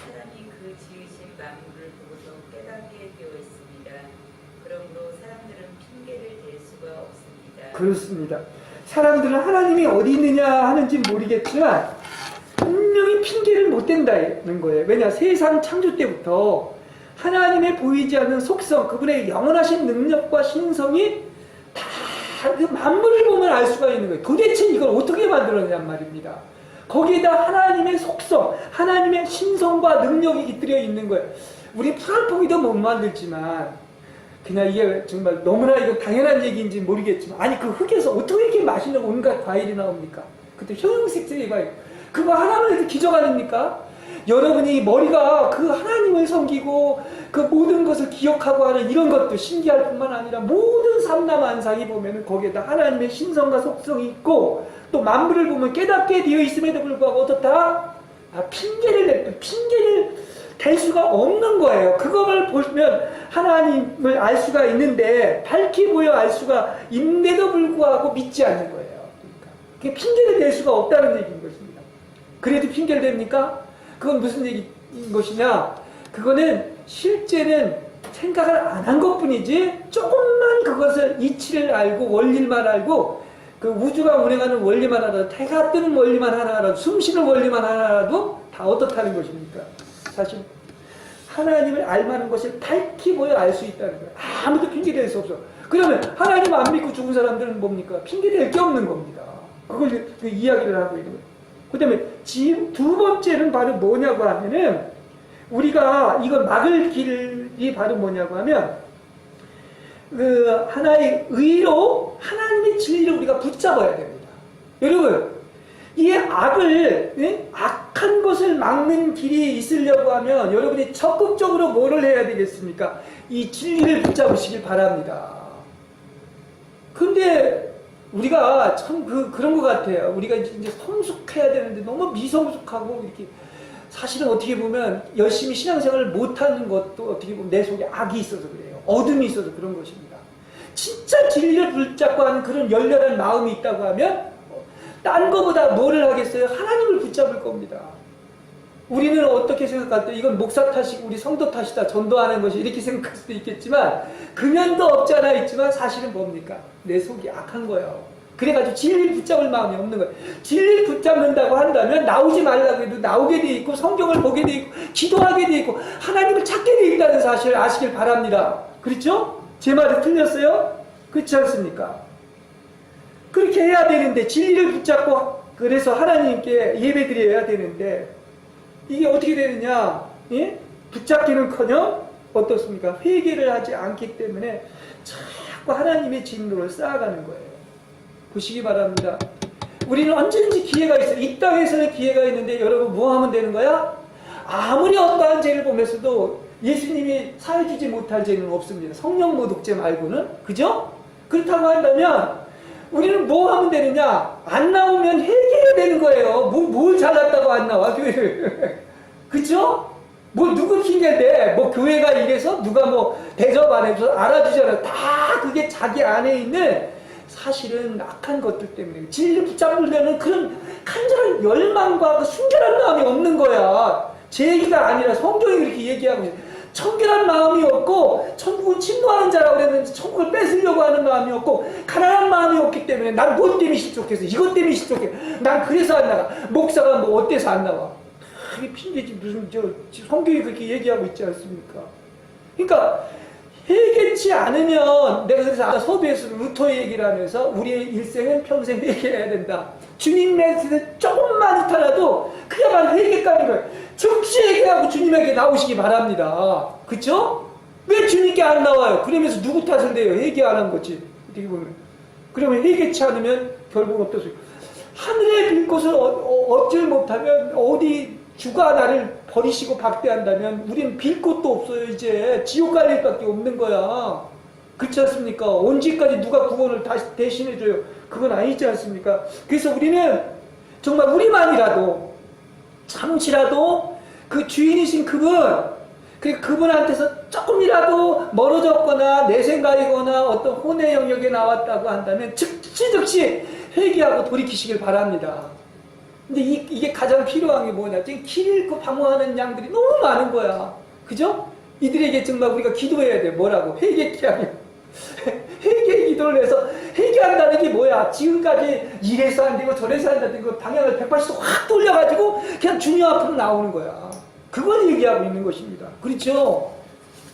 사람이 그 지으신 만물을 보고서 깨닫게 되어 있습니다. 그러므로 사람들은 핑계를 댈 수가 없습니다. 그렇습니다. 사람들은 하나님이 어디 있느냐 하는지 모르겠지만 분명히 핑계를 못 댄다는 거예요. 왜냐? 세상 창조 때부터 하나님의 보이지 않는 속성, 그분의 영원하신 능력과 신성이 다 그 만물을 보면 알 수가 있는 거예요. 도대체 이걸 어떻게 만들었냔 말입니다. 거기에다 하나님의 속성, 하나님의 신성과 능력이 깃들여 있는 거예요. 우리 풀알포기도 못 만들지만, 그냥 이게 정말 너무나 이거 당연한 얘기인지 모르겠지만, 아니 그 흙에서 어떻게 이렇게 맛있는 온갖 과일이 나옵니까? 그때 형형색색의 과일, 그거 하나만 해도 기적 아닙니까? 여러분이 머리가 그 하나님을 섬기고 그 모든 것을 기억하고 하는 이런 것도 신기할 뿐만 아니라, 모든 삼라만상이 보면은 거기에다 하나님의 신성과 속성이 있고, 또 만물을 보면 깨닫게 되어 있음에도 불구하고 어떻다? 핑계를 댈 수가 없는 거예요. 그걸 보면 하나님을 알 수가 있는데, 밝히 보여 알 수가 있는데도 불구하고 믿지 않는 거예요. 그러니까 그게 핑계를 댈 수가 없다는 얘기인 것입니다. 그래도 핑계를 댑니까? 그건 무슨 얘기인 것이냐? 그거는 실제는 생각을 안 한 것뿐이지, 조금만 그것을 이치를 알고 원리만 알고, 그 우주가 운행하는 원리만 알아도, 해가 뜨는 원리만 하나 알아도, 숨쉬는 원리만 하나 알아도 다 어떻다는 것입니까? 사실 하나님을 알만한 것을 밝히 보여 알 수 있다는 거예요. 아무도 핑계댈 수 없어. 그러면 하나님 안 믿고 죽은 사람들은 뭡니까? 핑계댈 게 없는 겁니다. 그걸 그 이야기를 하고 있는 거예요. 그 다음에 두 번째는 바로 뭐냐고 하면은, 우리가 이걸 막을 길이 바로 뭐냐고 하면, 그 하나의 의로 하나님의 진리를 우리가 붙잡아야 됩니다. 여러분, 이 악을, 악한 그것을 막는 길이 있으려고 하면 여러분이 적극적으로 뭐를 해야 되겠습니까? 이 진리를 붙잡으시길 바랍니다. 근데 우리가 참 그런 것 같아요. 우리가 이제 성숙해야 되는데 너무 미성숙하고 이렇게 사실은 어떻게 보면 열심히 신앙생활을 못하는 것도 어떻게 보면 내 속에 악이 있어서 그래요. 어둠이 있어서 그런 것입니다. 진짜 진리를 붙잡고 하는 그런 열렬한 마음이 있다고 하면 딴 거보다 뭐를 하겠어요? 하나님을 붙잡을 겁니다. 우리는 어떻게 생각할 때 이건 목사 탓이고 우리 성도 탓이다, 전도하는 것이 이렇게 생각할 수도 있겠지만 금연도 없지 않아 있지만 사실은 뭡니까? 내 속이 악한 거예요. 그래가지고 진리를 붙잡을 마음이 없는 거예요. 진리를 붙잡는다고 한다면 나오지 말라고 해도 나오게 돼 있고 성경을 보게 돼 있고 기도하게 돼 있고 하나님을 찾게 돼 있다는 사실을 아시길 바랍니다. 그렇죠? 제 말이 틀렸어요? 그렇지 않습니까? 그렇게 해야 되는데 진리를 붙잡고 그래서 하나님께 예배드려야 되는데 이게 어떻게 되느냐? 예? 붙잡기는커녕 어떻습니까? 회개를 하지 않기 때문에 자꾸 하나님의 진노를 쌓아가는 거예요. 보시기 바랍니다. 우리는 언제든지 기회가 있어요. 이 땅에서는 기회가 있는데 여러분 뭐 하면 되는 거야? 아무리 어떠한 죄를 보면서도 예수님이 사해주지 못할 죄는 없습니다. 성령 모독죄 말고는. 그죠? 그렇다고 한다면 우리는 뭐 하면 되느냐? 안 나오면 회개해야 되는 거예요. 뭘 잘났다고 안 나와, 교회를. 그죠? 뭐 누구 핑계대? 뭐 교회가 이래서 누가 뭐 대접 안 해줘서 알아주잖아요. 다 그게 자기 안에 있는 사실은 악한 것들 때문에 진리를 붙잡으려는 그런 간절한 열망과 그 순결한 마음이 없는 거야. 제 얘기가 아니라 성경이 그렇게 얘기하고 있어요. 청결한 마음이 없고 천국은 침노하는 자라고 그랬는데 천국을 뺏으려고 하는 마음이 없고 가난한 마음이 없기 때문에 난 뭐 때문에 실족해서 이것 때문에 실족해. 난 그래서 안 나가. 목사가 뭐 어때서 안 나와. 그게 핑계지 무슨 성경이 그렇게 얘기하고 있지 않습니까? 그러니까 회개치 않으면 내가 그래서 아까 서두에서 루터 얘기를 하면서 우리의 일생은 평생 회개해야 된다. 주님의 조금만 있더라도 그야말로 회개감인 거예요. 즉시 회개하고 주님에게 나오시기 바랍니다. 그쵸? 왜 주님께 안 나와요? 그러면서 누구 탓을 내요? 회개 안 한 거지. 어떻게 보면. 그러면 회개치 않으면 결국은 어떠세요? 하늘에 빈 곳을 얻질 못하면 어디 주가 나를 버리시고 박대한다면 우리는 빌 곳도 없어요. 이제 지옥 갈 일밖에 없는 거야. 그렇지 않습니까? 언제까지 누가 구원을 다시 대신해줘요? 그건 아니지 않습니까? 그래서 우리는 정말 우리만이라도 잠시라도 그 주인이신 그분한테서 조금이라도 멀어졌거나 내 생각이거나 어떤 혼의 영역에 나왔다고 한다면 즉시 회개하고 돌이키시길 바랍니다. 근데 이게 가장 필요한 게 뭐냐? 지금 길 잃고 방황하는 양들이 너무 많은 거야. 그죠? 이들에게 정말 우리가 기도해야 돼. 뭐라고? 회개케 하려. 회개 기도를 해서 회개한다는 게 뭐야? 지금까지 이래서 안 되고 저래서 안 되고 방향을 180도 확 돌려가지고 그냥 주님 앞으로 나오는 거야. 그걸 얘기하고 있는 것입니다. 그렇죠?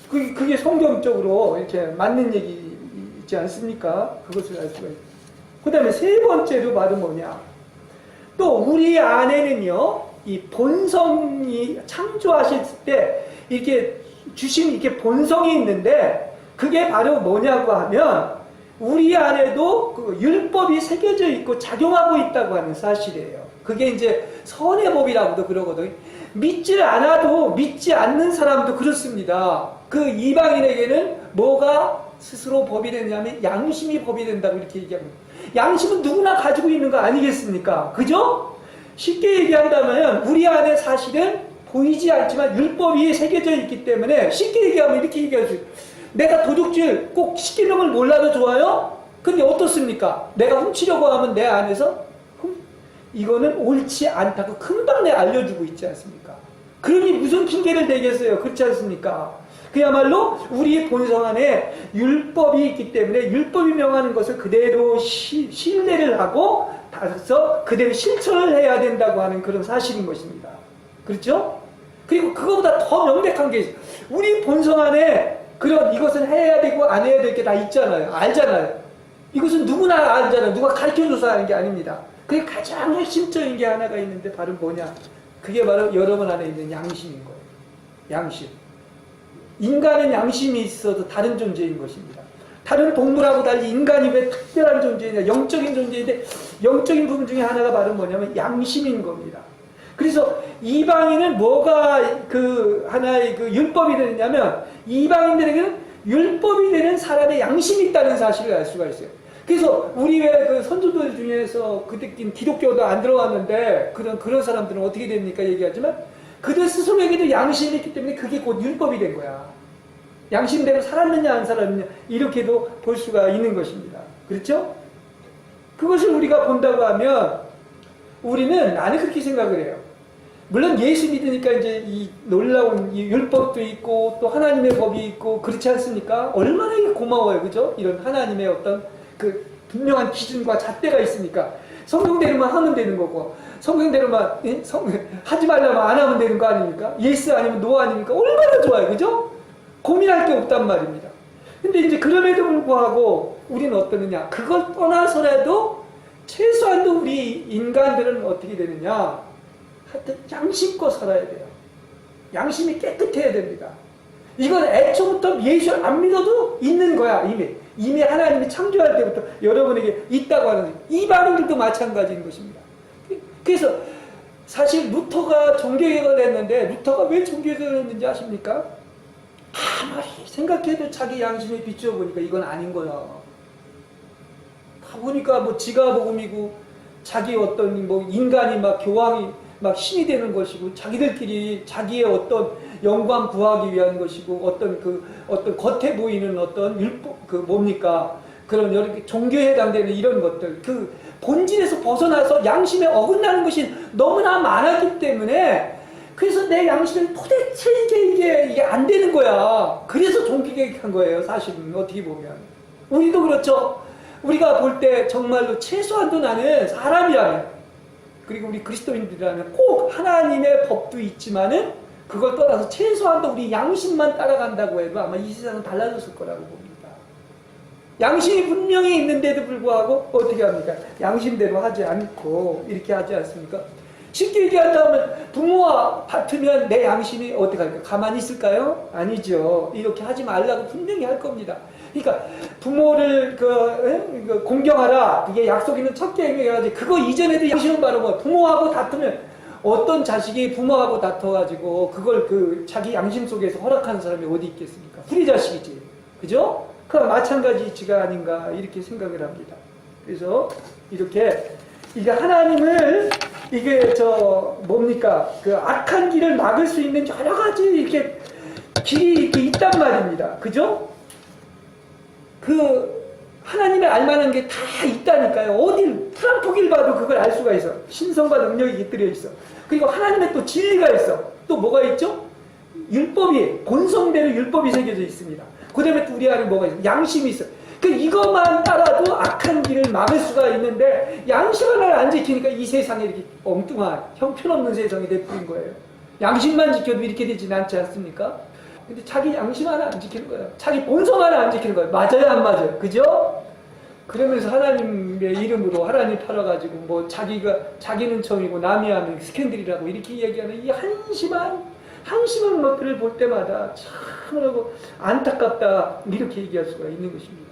그게 성경적으로 이렇게 맞는 얘기 있지 않습니까? 그것을 알 수가 있어요. 그 다음에 세 번째로 말은 뭐냐? 또 우리 안에는요, 이 본성이 창조하실 때 이렇게 주신 이렇게 본성이 있는데 그게 바로 뭐냐고 하면 우리 안에도 그 율법이 새겨져 있고 작용하고 있다고 하는 사실이에요. 그게 이제 선의 법이라고도 그러거든요. 믿지 않아도 믿지 않는 사람도 그렇습니다. 그 이방인에게는 뭐가 스스로 법이 되냐면 양심이 법이 된다고 이렇게 얘기합니다. 양심은 누구나 가지고 있는 거 아니겠습니까? 그죠? 쉽게 얘기한다면 우리 안에 사실은 보이지 않지만 율법이 새겨져 있기 때문에 쉽게 얘기하면 이렇게 얘기할 수 있어요. 내가 도둑질 꼭 시키는 걸 몰라도 좋아요? 근데 어떻습니까? 내가 훔치려고 하면 내 안에서 이거는 옳지 않다고 금방 내 알려주고 있지 않습니까? 그러니 무슨 핑계를 대겠어요? 그렇지 않습니까? 그야말로 우리의 본성 안에 율법이 있기 때문에 율법이 명하는 것을 그대로 신뢰를 하고 따라서 그대로 실천을 해야 된다고 하는 그런 사실인 것입니다. 그렇죠? 그리고 그거보다 더 명백한 게 있어요. 우리 본성 안에 그런 이것은 해야 되고 안 해야 될 게 다 있잖아요. 알잖아요. 이것은 누구나 알잖아요. 누가 가르쳐줘서 하는 게 아닙니다. 그게 가장 핵심적인 게 하나가 있는데 바로 뭐냐? 그게 바로 여러분 안에 있는 양심인 거예요. 양심. 인간은 양심이 있어도 다른 존재인 것입니다. 다른 동물하고 달리 인간이 왜 특별한 존재이냐? 영적인 존재인데 영적인 부분 중에 하나가 바로 뭐냐면 양심인 겁니다. 그래서 이방인은 뭐가 그 하나의 그 율법이 되느냐면 이방인들에게는 율법이 되는 사람의 양심이 있다는 사실을 알 수가 있어요. 그래서 우리 왜 그 선조들 중에서 그때 기독교도 안 들어왔는데 그런 사람들은 어떻게 됩니까? 얘기하지만 그들 스스로에게도 양심이 있기 때문에 그게 곧 율법이 된 거야. 양심대로 살았느냐 안 살았느냐 이렇게도 볼 수가 있는 것입니다. 그렇죠? 그것을 우리가 본다고 하면 나는 그렇게 생각을 해요. 물론 예수 믿으니까 이제 이 놀라운 이 율법도 있고 또 하나님의 법이 있고 그렇지 않습니까? 얼마나 이게 고마워요. 그죠? 이런 하나님의 어떤 그 분명한 기준과 잣대가 있으니까 성경대로만 하면 되는 거고 성경대로만 하지 말라면 안 하면 되는 거 아닙니까? 예스 아니면 노 아닙니까? 얼마나 좋아요. 그죠? 고민할 게 없단 말입니다. 근데 이제 그럼에도 불구하고 우리는 어떠느냐? 그걸 떠나서라도 최소한도 우리 인간들은 어떻게 되느냐? 하여튼 양심껏 살아야 돼요. 양심이 깨끗해야 됩니다. 이건 애초부터 예수 안 믿어도 있는 거야. 이미 하나님이 창조할 때부터 여러분에게 있다고 하는 거예요. 이방인들도 마찬가지인 것입니다. 그래서 사실 루터가 종교개혁을 했는데 루터가 왜 종교개혁을 했는지 아십니까? 가만히 생각해도 자기 양심에 비추어 보니까 이건 아닌 거야. 다 보니까 뭐 지가 복음이고 자기 어떤 뭐 인간이 막 교황이 막 신이 되는 것이고 자기들끼리 자기의 어떤 영광 부하기 위한 것이고 어떤 겉에 보이는 어떤 율법 그 뭡니까 그런 여러 개 종교에 해당되는 이런 것들 그 본질에서 벗어나서 양심에 어긋나는 것이 너무나 많았기 때문에 그래서 내 양심은 도대체 이게 안 되는 거야. 그래서 종교개혁한 거예요. 사실은 어떻게 보면 우리도 그렇죠. 우리가 볼 때 정말로 최소한도 나는 사람이라면 그리고 우리 그리스도인들이라면 꼭 하나님의 법도 있지만은 그걸 떠나서 최소한도 우리 양심만 따라간다고 해도 아마 이 세상은 달라졌을 거라고 봅니다. 양심이 분명히 있는데도 불구하고 어떻게 합니까? 양심대로 하지 않고 이렇게 하지 않습니까? 쉽게 얘기한다면 부모와 다투면 내 양심이 어떻게 할까요? 가만히 있을까요? 아니죠. 이렇게 하지 말라고 분명히 할 겁니다. 그러니까 부모를 공경하라. 그게 약속 있는 첫 계명이라지. 그거 이전에도 양심은 바로 뭐 부모하고 다투면 어떤 자식이 부모하고 다퉈가지고 그걸 그 자기 양심 속에서 허락하는 사람이 어디 있겠습니까? 우리 자식이지. 그죠? 그와 마찬가지 이치가 아닌가 이렇게 생각을 합니다. 그래서 이렇게 이게 하나님을 이게 그 악한 길을 막을 수 있는 여러 가지 이렇게 길이 이렇게 있단 말입니다. 그죠? 하나님의 알만한 게 다 있다니까요. 어딜 프랑포기를 봐도 그걸 알 수가 있어. 신성과 능력이 깃들여 있어. 그리고 하나님의 또 진리가 있어. 또 뭐가 있죠? 율법이 본성대로 율법이 새겨져 있습니다. 그 다음에 또 우리 안에 뭐가 있어? 양심이 있어. 이것만 따라도 악한 길을 막을 수가 있는데 양심 하나를 안 지키니까 이 세상에 이렇게 엉뚱한 형편없는 세상이 돼버린 거예요. 양심만 지켜도 이렇게 되지는 않지 않습니까? 근데 자기 양심 하나 안 지키는 거예요. 자기 본성 하나 안 지키는 거예요. 맞아요, 안 맞아요? 그죠? 그러면서 하나님의 이름으로 하나님 팔아가지고 뭐 자기는 처음이고 남이 하면 스캔들이라고 이렇게 얘기하는 이 한심한 것들을 볼 때마다 참으로 안타깝다 이렇게 얘기할 수가 있는 것입니다.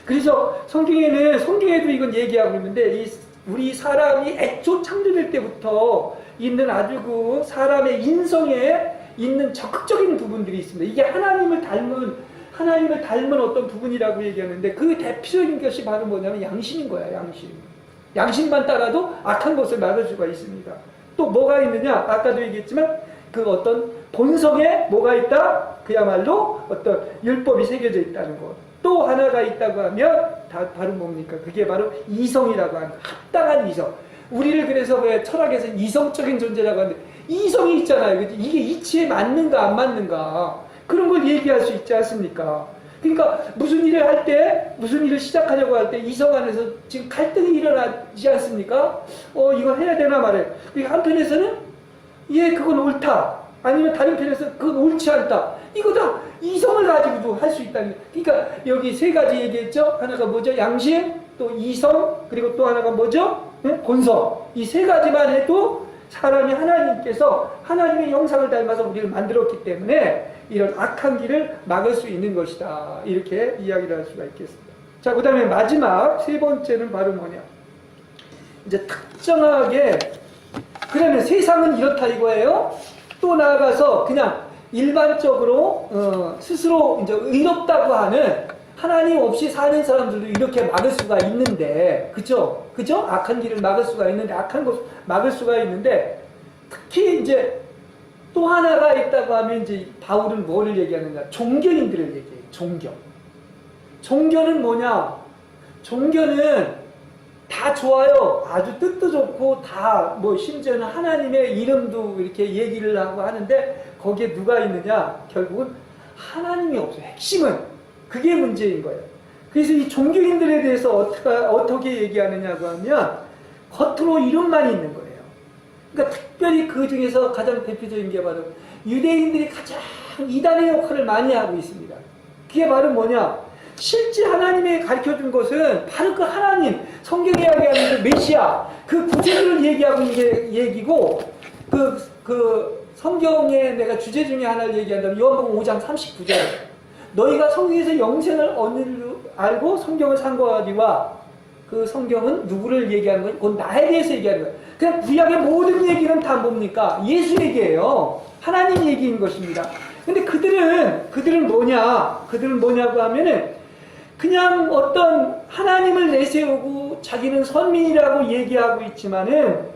그래서 성경에도 이건 얘기하고 있는데 우리 사람이 애초 창조될 때부터 있는 아주 그 사람의 인성에 있는 적극적인 부분들이 있습니다. 이게 하나님을 닮은 어떤 부분이라고 얘기하는데 그 대표적인 것이 바로 뭐냐면 양심인 거야. 양심만 따라도 악한 것을 막을 수가 있습니다. 또 뭐가 있느냐? 아까도 얘기했지만 그 어떤 본성에 뭐가 있다? 그야말로 어떤 율법이 새겨져 있다는 것. 또 하나가 있다고 하면 바로 뭡니까? 그게 바로 이성이라고 하는 합당한 이성. 우리를 그래서 왜 철학에서 이성적인 존재라고 하는데 이성이 있잖아요. 이게 이치에 맞는가 안 맞는가 그런 걸 얘기할 수 있지 않습니까? 그러니까 무슨 일을 시작하려고 할 때 이성 안에서 지금 갈등이 일어나지 않습니까? 이거 해야 되나 말이에요. 그러니까 한편에서는 그건 옳다. 아니면 다른 편에서 그건 옳지 않다. 이거 다 이성을 가지고도 할 수 있다는 거예요. 그러니까 여기 세 가지 얘기했죠. 하나가 뭐죠? 양심, 또 이성, 그리고 또 하나가 뭐죠? 본성. 이 세 가지만 해도 사람이 하나님께서 하나님의 형상을 닮아서 우리를 만들었기 때문에 이런 악한 길을 막을 수 있는 것이다. 이렇게 이야기를 할 수가 있겠습니다. 자, 그 다음에 마지막 세 번째는 바로 뭐냐? 이제 특정하게 그러면 세상은 이렇다 이거예요. 또 나아가서 그냥 일반적으로 스스로 이제 의롭다고 하는 하나님 없이 사는 사람들도 이렇게 막을 수가 있는데, 그죠? 악한 길을 막을 수가 있는데, 악한 것을 막을 수가 있는데, 특히 이제 또 하나가 있다고 하면 이제 바울은 뭐를 얘기하느냐? 종교인들을 얘기해요. 종교는 뭐냐? 종교는 다 좋아요. 아주 뜻도 좋고 다 뭐 심지어는 하나님의 이름도 이렇게 얘기를 하고 하는데 거기에 누가 있느냐? 결국은 하나님이 없어요. 핵심은 그게 문제인 거예요. 그래서 이 종교인들에 대해서 어떻게 얘기하느냐고 하면 겉으로 이름만 있는 거예요. 그러니까 특별히 그 중에서 가장 대표적인 게 바로 유대인들이 가장 이단의 역할을 많이 하고 있습니다. 그게 바로 뭐냐? 실제 하나님이 가르쳐준 것은 바로 그 하나님, 성경에 이야기하는 그 메시아, 그 구세주를 얘기하고 있는 게 얘기고, 그 성경에 내가 주제 중에 하나를 얘기한다면 요한복음 5장 39절. 너희가 성경에서 영생을 얻는 줄 알고 성경을 상고하리와 그 성경은 누구를 얘기하는 거예요? 그건 나에 대해서 얘기하는 거예요. 그냥 구약의 모든 얘기는 다 뭡니까? 예수 얘기예요. 하나님 얘기인 것입니다. 근데 그들은 뭐냐고 하면은 그냥 어떤 하나님을 내세우고 자기는 선민이라고 얘기하고 있지만은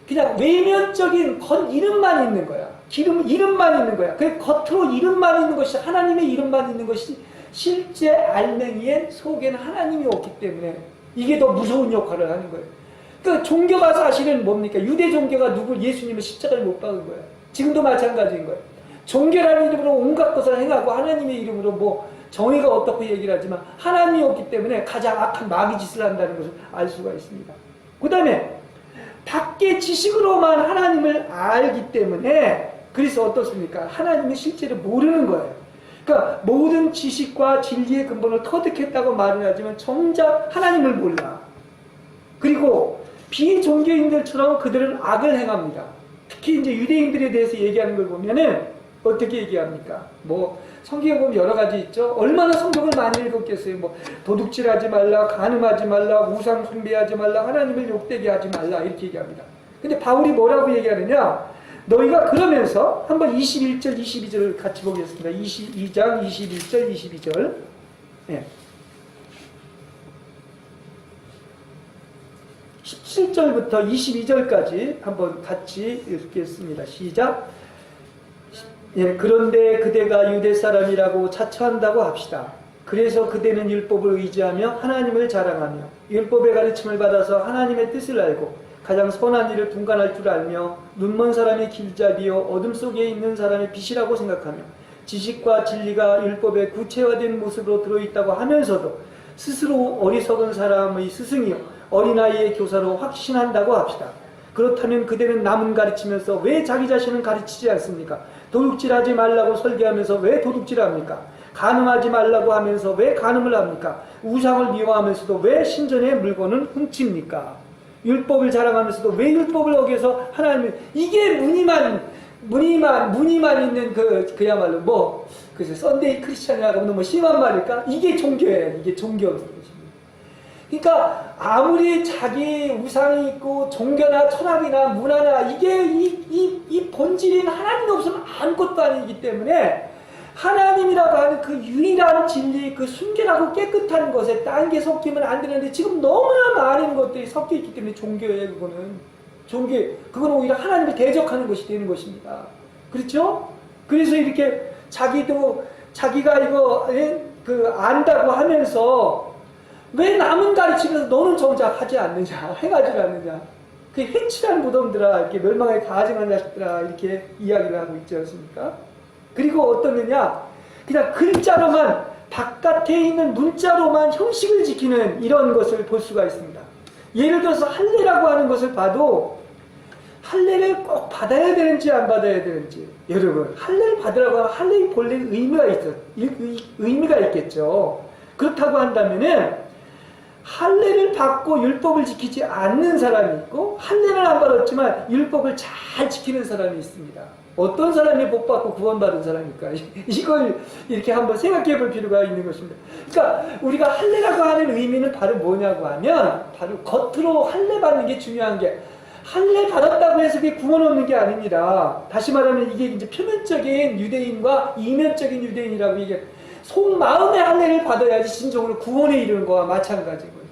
그냥 외면적인 이름만 있는 거야. 이름만 있는 거야. 그 겉으로 이름만 있는 것이, 하나님의 이름만 있는 것이 실제 알맹이의 속에는 하나님이 없기 때문에 이게 더 무서운 역할을 하는 거예요. 그러니까 종교가 사실은 뭡니까? 유대 종교가 예수님을 십자가를 못 박은 거예요. 지금도 마찬가지인 거예요. 종교라는 이름으로 온갖 것을 행하고 하나님의 이름으로 뭐 정의가 어떻고 얘기를 하지만 하나님이 없기 때문에 가장 악한 마귀 짓을 한다는 것을 알 수가 있습니다. 그 다음에 밖의 지식으로만 하나님을 알기 때문에 그래서 어떻습니까? 하나님을 실제로 모르는 거예요. 그러니까 모든 지식과 진리의 근본을 터득했다고 말은 하지만 정작 하나님을 몰라. 그리고 비종교인들처럼 그들은 악을 행합니다. 특히 이제 유대인들에 대해서 얘기하는 걸 보면은 어떻게 얘기합니까? 뭐 성경에 보면 여러 가지 있죠. 얼마나 성경을 많이 읽었겠어요. 뭐 도둑질하지 말라, 간음하지 말라, 우상 숭배하지 말라, 하나님을 욕되게 하지 말라 이렇게 얘기합니다. 근데 바울이 뭐라고 얘기하느냐? 너희가 그러면서 한번 21절, 22절을 같이 보겠습니다. 22장 21절, 22절. 네. 17절부터 22절까지 한번 같이 읽겠습니다. 시작. 예, 그런데 그대가 유대 사람이라고 자처한다고 합시다. 그래서 그대는 율법을 의지하며 하나님을 자랑하며 율법의 가르침을 받아서 하나님의 뜻을 알고 가장 선한 일을 분간할 줄 알며 눈먼 사람의 길잡이요 어둠 속에 있는 사람의 빛이라고 생각하며 지식과 진리가 율법에 구체화된 모습으로 들어있다고 하면서도 스스로 어리석은 사람의 스승이요 어린아이의 교사로 확신한다고 합시다. 그렇다면 그대는 남은 가르치면서 왜 자기 자신은 가르치지 않습니까? 도둑질하지 말라고 설계하면서 왜 도둑질합니까? 간음하지 말라고 하면서 왜 간음을 합니까? 우상을 미워하면서도 왜 신전의 물건을 훔칩니까? 율법을 자랑하면서도 왜 율법을 어겨서 하나님을 이게 무늬만 있는 그야말로 뭐 그래서 썬데이 크리스찬이라고 하면 뭐 심한 말일까? 이게 종교예요. 이게 종교인 것입니다. 그러니까 아무리 자기 우상이 있고 종교나 철학이나 문화나 이게 이 본질인 하나님 없으면 아무것도 아니기 때문에 하나님이라고 하는 그 유일한 진리, 그 순결하고 깨끗한 것에 딴 게 섞이면 안 되는데 지금 너무나 많은 것들이 섞여 있기 때문에 종교예요. 그거는 오히려 하나님을 대적하는 것이 되는 것입니다. 그렇죠? 그래서 이렇게 자기가 이거 안다고 하면서 왜 남은 가르치면서 너는 정작 하지 않느냐, 행하지 않느냐. 그 해치란 무덤들아, 이렇게 멸망에 가증한 자식들아, 이렇게 이야기를 하고 있지 않습니까? 그리고 어떻느냐, 그냥 글자로만, 바깥에 있는 문자로만 형식을 지키는 이런 것을 볼 수가 있습니다. 예를 들어서 할례라고 하는 것을 봐도, 할례를 꼭 받아야 되는지 안 받아야 되는지. 여러분, 할례를 받으라고 하면 할례의 본래 의미가 있겠죠. 그렇다고 한다면은, 할례를 받고 율법을 지키지 않는 사람이 있고 할례를 안 받았지만 율법을 잘 지키는 사람이 있습니다. 어떤 사람이 복 받고 구원받은 사람일까? 이걸 이렇게 한번 생각해 볼 필요가 있는 것입니다. 그러니까 우리가 할례라고 하는 의미는 바로 뭐냐고 하면 바로 겉으로 할례 받는 게 중요한 게 할례 받았다고 해서 그게 구원 얻는 게 아닙니다. 다시 말하면 이게 이제 표면적인 유대인과 이면적인 유대인이라고 이게 속마음의 할례를 받아야지 진정으로 구원에 이르는 거와 마찬가지고요.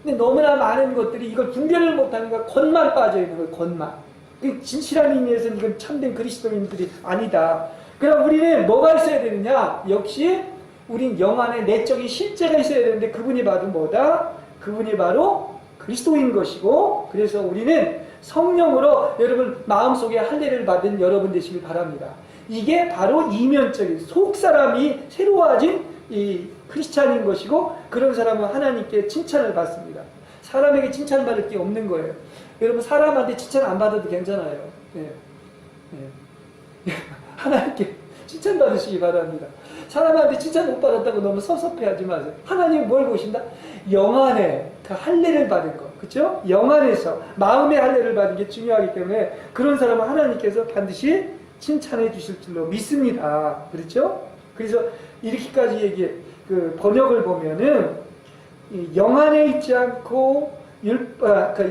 근데 너무나 많은 것들이 이걸 분별을 못하는 거야. 겉만 빠져 있는 거예요. 겉만. 진실한 의미에서는 이건 참된 그리스도인들이 아니다. 그럼 우리는 뭐가 있어야 되느냐? 역시 우린 영 안에 내적인 실제가 있어야 되는데 그분이 바로 뭐다? 그분이 바로 그리스도인 것이고, 그래서 우리는 성령으로 여러분 마음속에 할례를 받은 여러분 되시길 바랍니다. 이게 바로 이면적인 속사람이 새로워진 이 크리스찬인 것이고, 그런 사람은 하나님께 칭찬을 받습니다. 사람에게 칭찬받을 게 없는 거예요. 여러분 사람한테 칭찬 안 받아도 괜찮아요. 네. 네. 하나님께 칭찬받으시기 바랍니다. 사람한테 칭찬 못 받았다고 너무 섭섭해하지 마세요. 하나님은 뭘 보신다? 영 안에 그 할례를 받은 것, 그렇죠? 영 안에서 마음의 할례를 받은 게 중요하기 때문에 그런 사람은 하나님께서 반드시 칭찬해 주실 줄로 믿습니다. 그렇죠? 그래서 이렇게까지 그 번역을 보면은 영 안에 있지 않고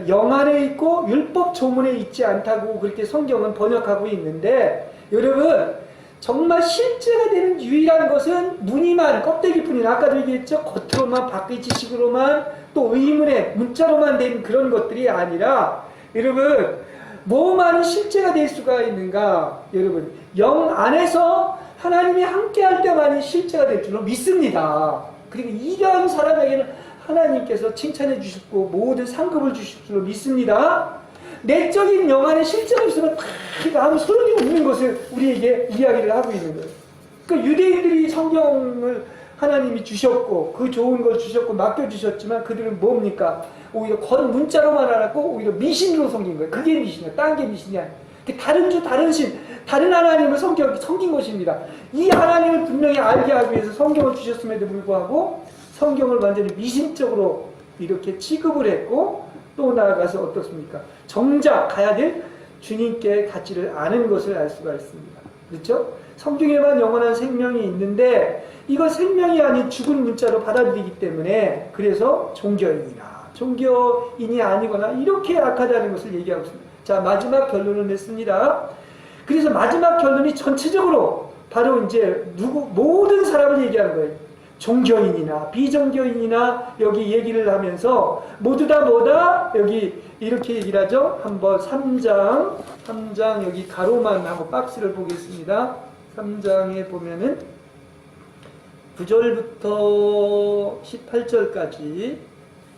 영 안에 있고 율법 조문에 있지 않다고 그렇게 성경은 번역하고 있는데, 여러분 정말 실제가 되는 유일한 것은 무늬만 껍데기뿐이, 아까도 얘기했죠. 겉으로만 바퀴 지식으로만 또 의문의 문자로만 된 그런 것들이 아니라, 여러분 뭐만이 실제가 될 수가 있는가? 여러분 영 안에서 하나님이 함께할 때만이 실제가 될 줄로 믿습니다. 그리고 이러한 사람에게는 하나님께서 칭찬해 주시고 모든 상급을 주실 줄로 믿습니다. 내적인 영 안에 실제가 있으면 다 아무 소용이 없는 것을 우리에게 이야기를 하고 있는 거예요. 그러니까 유대인들이 성경을 하나님이 주셨고 그 좋은 걸 주셨고 맡겨주셨지만 그들은 뭡니까? 오히려 건 문자로만 알았고 오히려 미신으로 섬긴 거예요. 그게 미신이야. 딴 게 미신이 아니야. 다른 주, 다른 신, 다른 하나님을 섬긴 것입니다. 이 하나님을 분명히 알게 하기 위해서 성경을 주셨음에도 불구하고 성경을 완전히 미신적으로 이렇게 취급을 했고, 또 나아가서 어떻습니까? 정작 가야 될 주님께 가치를 아는 것을 알 수가 있습니다. 그렇죠? 성경에만 영원한 생명이 있는데 이건 생명이 아닌 죽은 문자로 받아들이기 때문에, 그래서 종교인이 아니거나 이렇게 악하다는 것을 얘기하고 있습니다. 자, 마지막 결론을 냈습니다. 그래서 마지막 결론이 전체적으로 바로 이제 모든 사람을 얘기하는 거예요. 종교인이나 비종교인이나 여기 얘기를 하면서 모두 다 뭐다? 여기 이렇게 얘기를 하죠. 한번 3장 여기 가로만 한번 박스를 보겠습니다. 3장에 보면은 9절부터 18절까지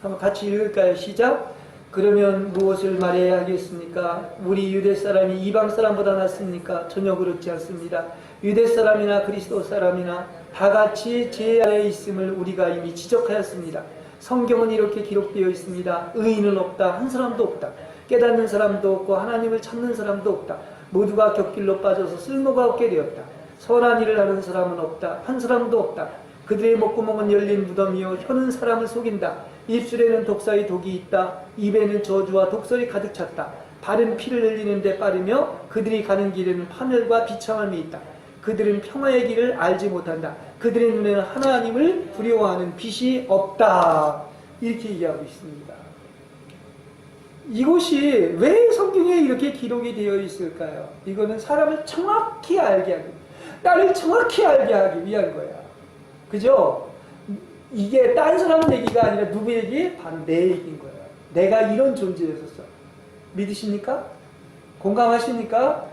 한번 같이 읽을까요? 시작. 그러면 무엇을 말해야 하겠습니까? 우리 유대 사람이 이방 사람보다 낫습니까? 전혀 그렇지 않습니다. 유대 사람이나 그리스도 사람이나 다 같이 죄 아래에 있음을 우리가 이미 지적하였습니다. 성경은 이렇게 기록되어 있습니다. 의인은 없다. 한 사람도 없다. 깨닫는 사람도 없고 하나님을 찾는 사람도 없다. 모두가 곁길로 빠져서 쓸모가 없게 되었다. 선한 일을 하는 사람은 없다. 한 사람도 없다. 그들의 목구멍은 열린 무덤이요 혀는 사람을 속인다. 입술에는 독사의 독이 있다. 입에는 저주와 독설이 가득 찼다. 발은 피를 흘리는 데 빠르며 그들이 가는 길에는 파멸과 비참함이 있다. 그들은 평화의 길을 알지 못한다. 그들의 눈에는 하나님을 두려워하는 빛이 없다. 이렇게 얘기하고 있습니다. 이것이 왜 성경에 이렇게 기록이 되어 있을까요? 이거는 사람을 정확히 알게 하기, 나를 정확히 알게 하기 위한 거야. 그죠? 이게 딴 사람 얘기가 아니라 누구 얘기? 바로 내 얘기인 거야. 내가 이런 존재였었어. 믿으십니까? 공감하십니까?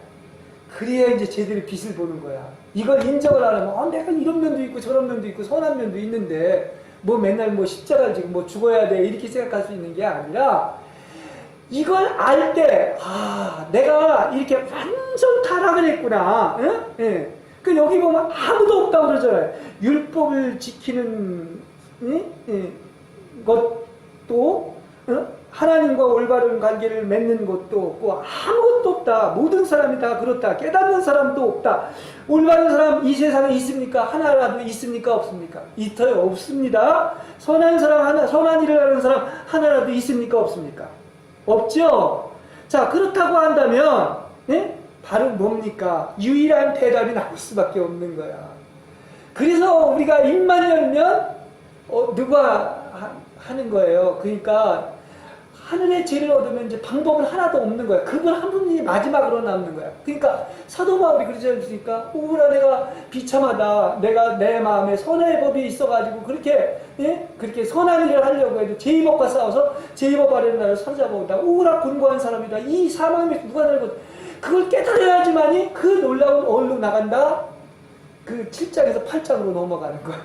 그래야 이제 제대로 빛을 보는 거야. 이걸 인정을 안 하면 내가 이런 면도 있고 저런 면도 있고 선한 면도 있는데 뭐 맨날 뭐 십자가를 지고 뭐 죽어야 돼 이렇게 생각할 수 있는 게 아니라, 이걸 알 때 내가 이렇게 완전 타락을 했구나. 응? 예. 그 여기 보면 아무도 없다고 그러잖아요. 율법을 지키는 것도 하나님과 올바른 관계를 맺는 것도 없고 아무것도 없다. 모든 사람이 다 그렇다. 깨닫는 사람도 없다. 올바른 사람 이 세상에 있습니까? 하나라도 있습니까? 없습니까? 있어요? 없습니다. 선한 사람 하나, 선한 일을 하는 사람 하나라도 있습니까? 없습니까? 없죠? 자, 그렇다고 한다면 바로 뭡니까? 유일한 대답이 나올 수밖에 없는 거야. 그래서 우리가 입만 열면 누가 하는 거예요. 그러니까 하늘의 죄를 얻으면 이제 방법은 하나도 없는 거야. 그분 한 분이 마지막으로 남는 거야. 그러니까 사도 바울이 그러지 않습니까? 오라 내가 비참하다. 내가 내 마음에 선의 법이 있어가지고 그렇게 예? 그렇게 선한 일을 하려고 해도 제이법과 싸워서 제이법 아래는 나를 사로잡아온다. 오라 곤고한 사람이다. 이 사망에 누가 나를 그걸 깨달아야지만이 그 놀라운 어울로 나간다. 그 7장에서 8장으로 넘어가는 거예요.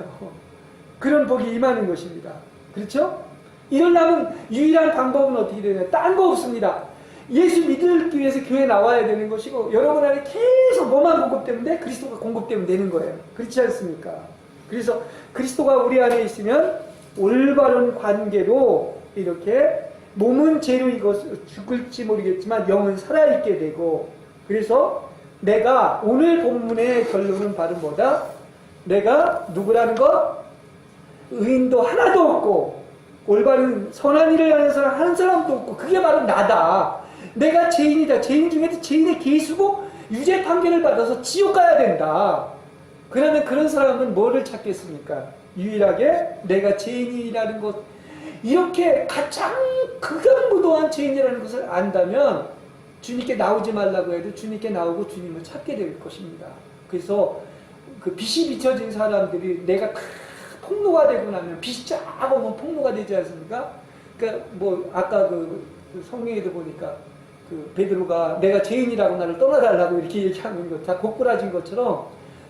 그런 복이 임하는 것입니다. 그렇죠? 이러려면 유일한 방법은 어떻게 되냐? 딴 거 없습니다. 예수 믿기 위해서 교회 나와야 되는 것이고 여러분 안에 계속 뭐만 공급되면 돼? 그리스도가 공급되면 되는 거예요. 그렇지 않습니까? 그래서 그리스도가 우리 안에 있으면 올바른 관계로 이렇게 몸은 죄로 익어서 죽을지 모르겠지만 영은 살아있게 되고 그래서 내가 오늘 본문의 결론은 바로 뭐다? 내가 누구라는 것? 의인도 하나도 없고 올바른 선한 일을 하는 사람 한 사람도 없고 그게 바로 나다. 내가 죄인이다. 죄인 중에도 죄인의 계수고 유죄 판결을 받아서 지옥 가야 된다. 그러면 그런 사람은 뭐를 찾겠습니까? 유일하게 내가 죄인이라는 것 이렇게 가장 극악무도한 죄인이라는 것을 안다면 주님께 나오지 말라고 해도 주님께 나오고 주님을 찾게 될 것입니다. 그래서 그 빛이 비춰진 사람들이 내가 폭로가 되고 나면 빛이 쫙 오면 폭로가 되지 않습니까? 그러니까 뭐 아까 그 성경에도 보니까 그 베드로가 내가 죄인이라고 나를 떠나달라고 이렇게 얘기하는 것 다 고꾸라진 것처럼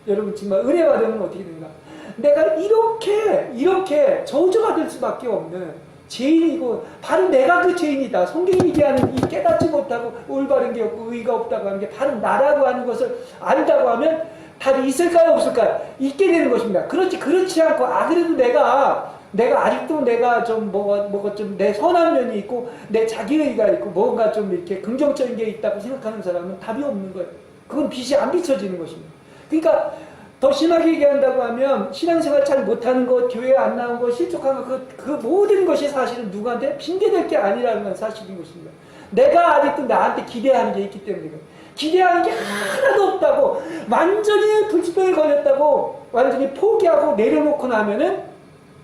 여러분 정말 은혜 받으면 어떻게 되는가? 내가 이렇게 저주받을 수밖에 없는 죄인이고 바로 내가 그 죄인이다. 성경이 얘기하는 이 깨닫지 못하고 올바른 게 없고 의가 없다고 하는 게 바로 나라고 하는 것을 안다고 하면 답이 있을까요? 없을까요? 있게 되는 것입니다. 그렇지 않고, 그래도 내가 아직도 내가 좀 뭐가 좀 내 선한 면이 있고, 내 자기의가 있고, 뭔가 좀 이렇게 긍정적인 게 있다고 생각하는 사람은 답이 없는 거예요. 그건 빛이 안 비춰지는 것입니다. 그러니까, 더 심하게 얘기한다고 하면, 신앙생활 잘 못하는 것, 교회 안 나온 것, 실족한 것, 그 모든 것이 사실은 누구한테 핑계될 게 아니라는 건 사실인 것입니다. 내가 아직도 나한테 기대하는 게 있기 때문에 기대하는 게 하나도 없다고 완전히 불치병에 걸렸다고 완전히 포기하고 내려놓고 나면은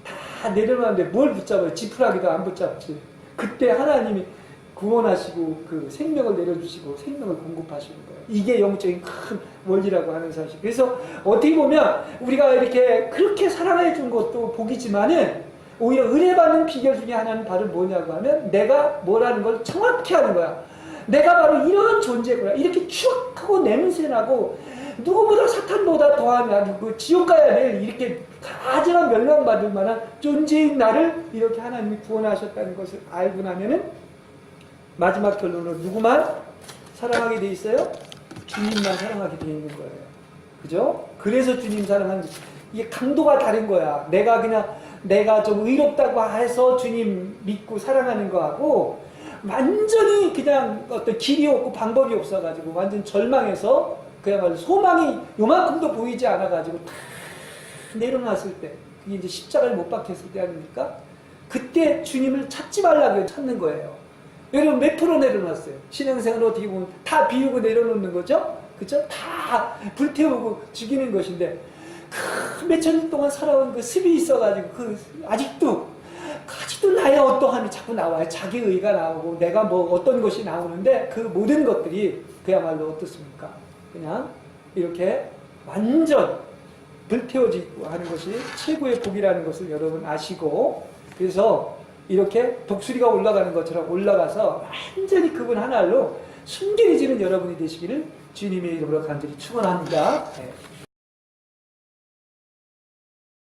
다 내려놓는데 뭘 붙잡아요? 지푸라기도 안 붙잡지. 그때 하나님이 구원하시고 그 생명을 내려주시고 생명을 공급하시는 거예요. 이게 영적인 큰 원리라고 하는 사실. 그래서 어떻게 보면 우리가 이렇게 그렇게 사랑해 준 것도 복이지만은 오히려 은혜 받는 비결 중에 하나는 바로 뭐냐고 하면 내가 뭐라는 걸 정확히 하는 거야. 내가 바로 이런 존재구나. 이렇게 추악하고 냄새나고 누구보다 사탄보다 더한 그 지옥 가야 될 이렇게 가증한 멸망받을 만한 존재인 나를 이렇게 하나님이 구원하셨다는 것을 알고 나면은 마지막 결론으로 누구만 사랑하게 돼 있어요? 주님만 사랑하게 돼 있는 거예요. 그죠? 그래서 주님 사랑하는 거지. 이게 강도가 다른 거야. 내가 좀 의롭다고 해서 주님 믿고 사랑하는 거하고 완전히 그냥 어떤 길이 없고 방법이 없어가지고 완전 절망해서 그야말로 소망이 요만큼도 보이지 않아가지고 다 내려놨을 때 그게 이제 십자가를 못 박혔을 때 아닙니까? 그때 주님을 찾지 말라고 찾는 거예요. 여러분 몇 프로 내려놨어요? 신앙생활 어떻게 보면 다 비우고 내려놓는 거죠? 그죠? 다 불태우고 죽이는 것인데 몇천 년 동안 살아온 그 습이 있어가지고 아직도 나의 어떠함이 자꾸 나와요. 자기 의가 나오고 내가 뭐 어떤 것이 나오는데 그 모든 것들이 그야말로 어떻습니까? 그냥 이렇게 완전 불태워지고 하는 것이 최고의 복이라는 것을 여러분 아시고 그래서 이렇게 독수리가 올라가는 것처럼 올라가서 완전히 그분 하나로 순결해지는 여러분이 되시기를 주님의 이름으로 간절히 축원합니다. 네.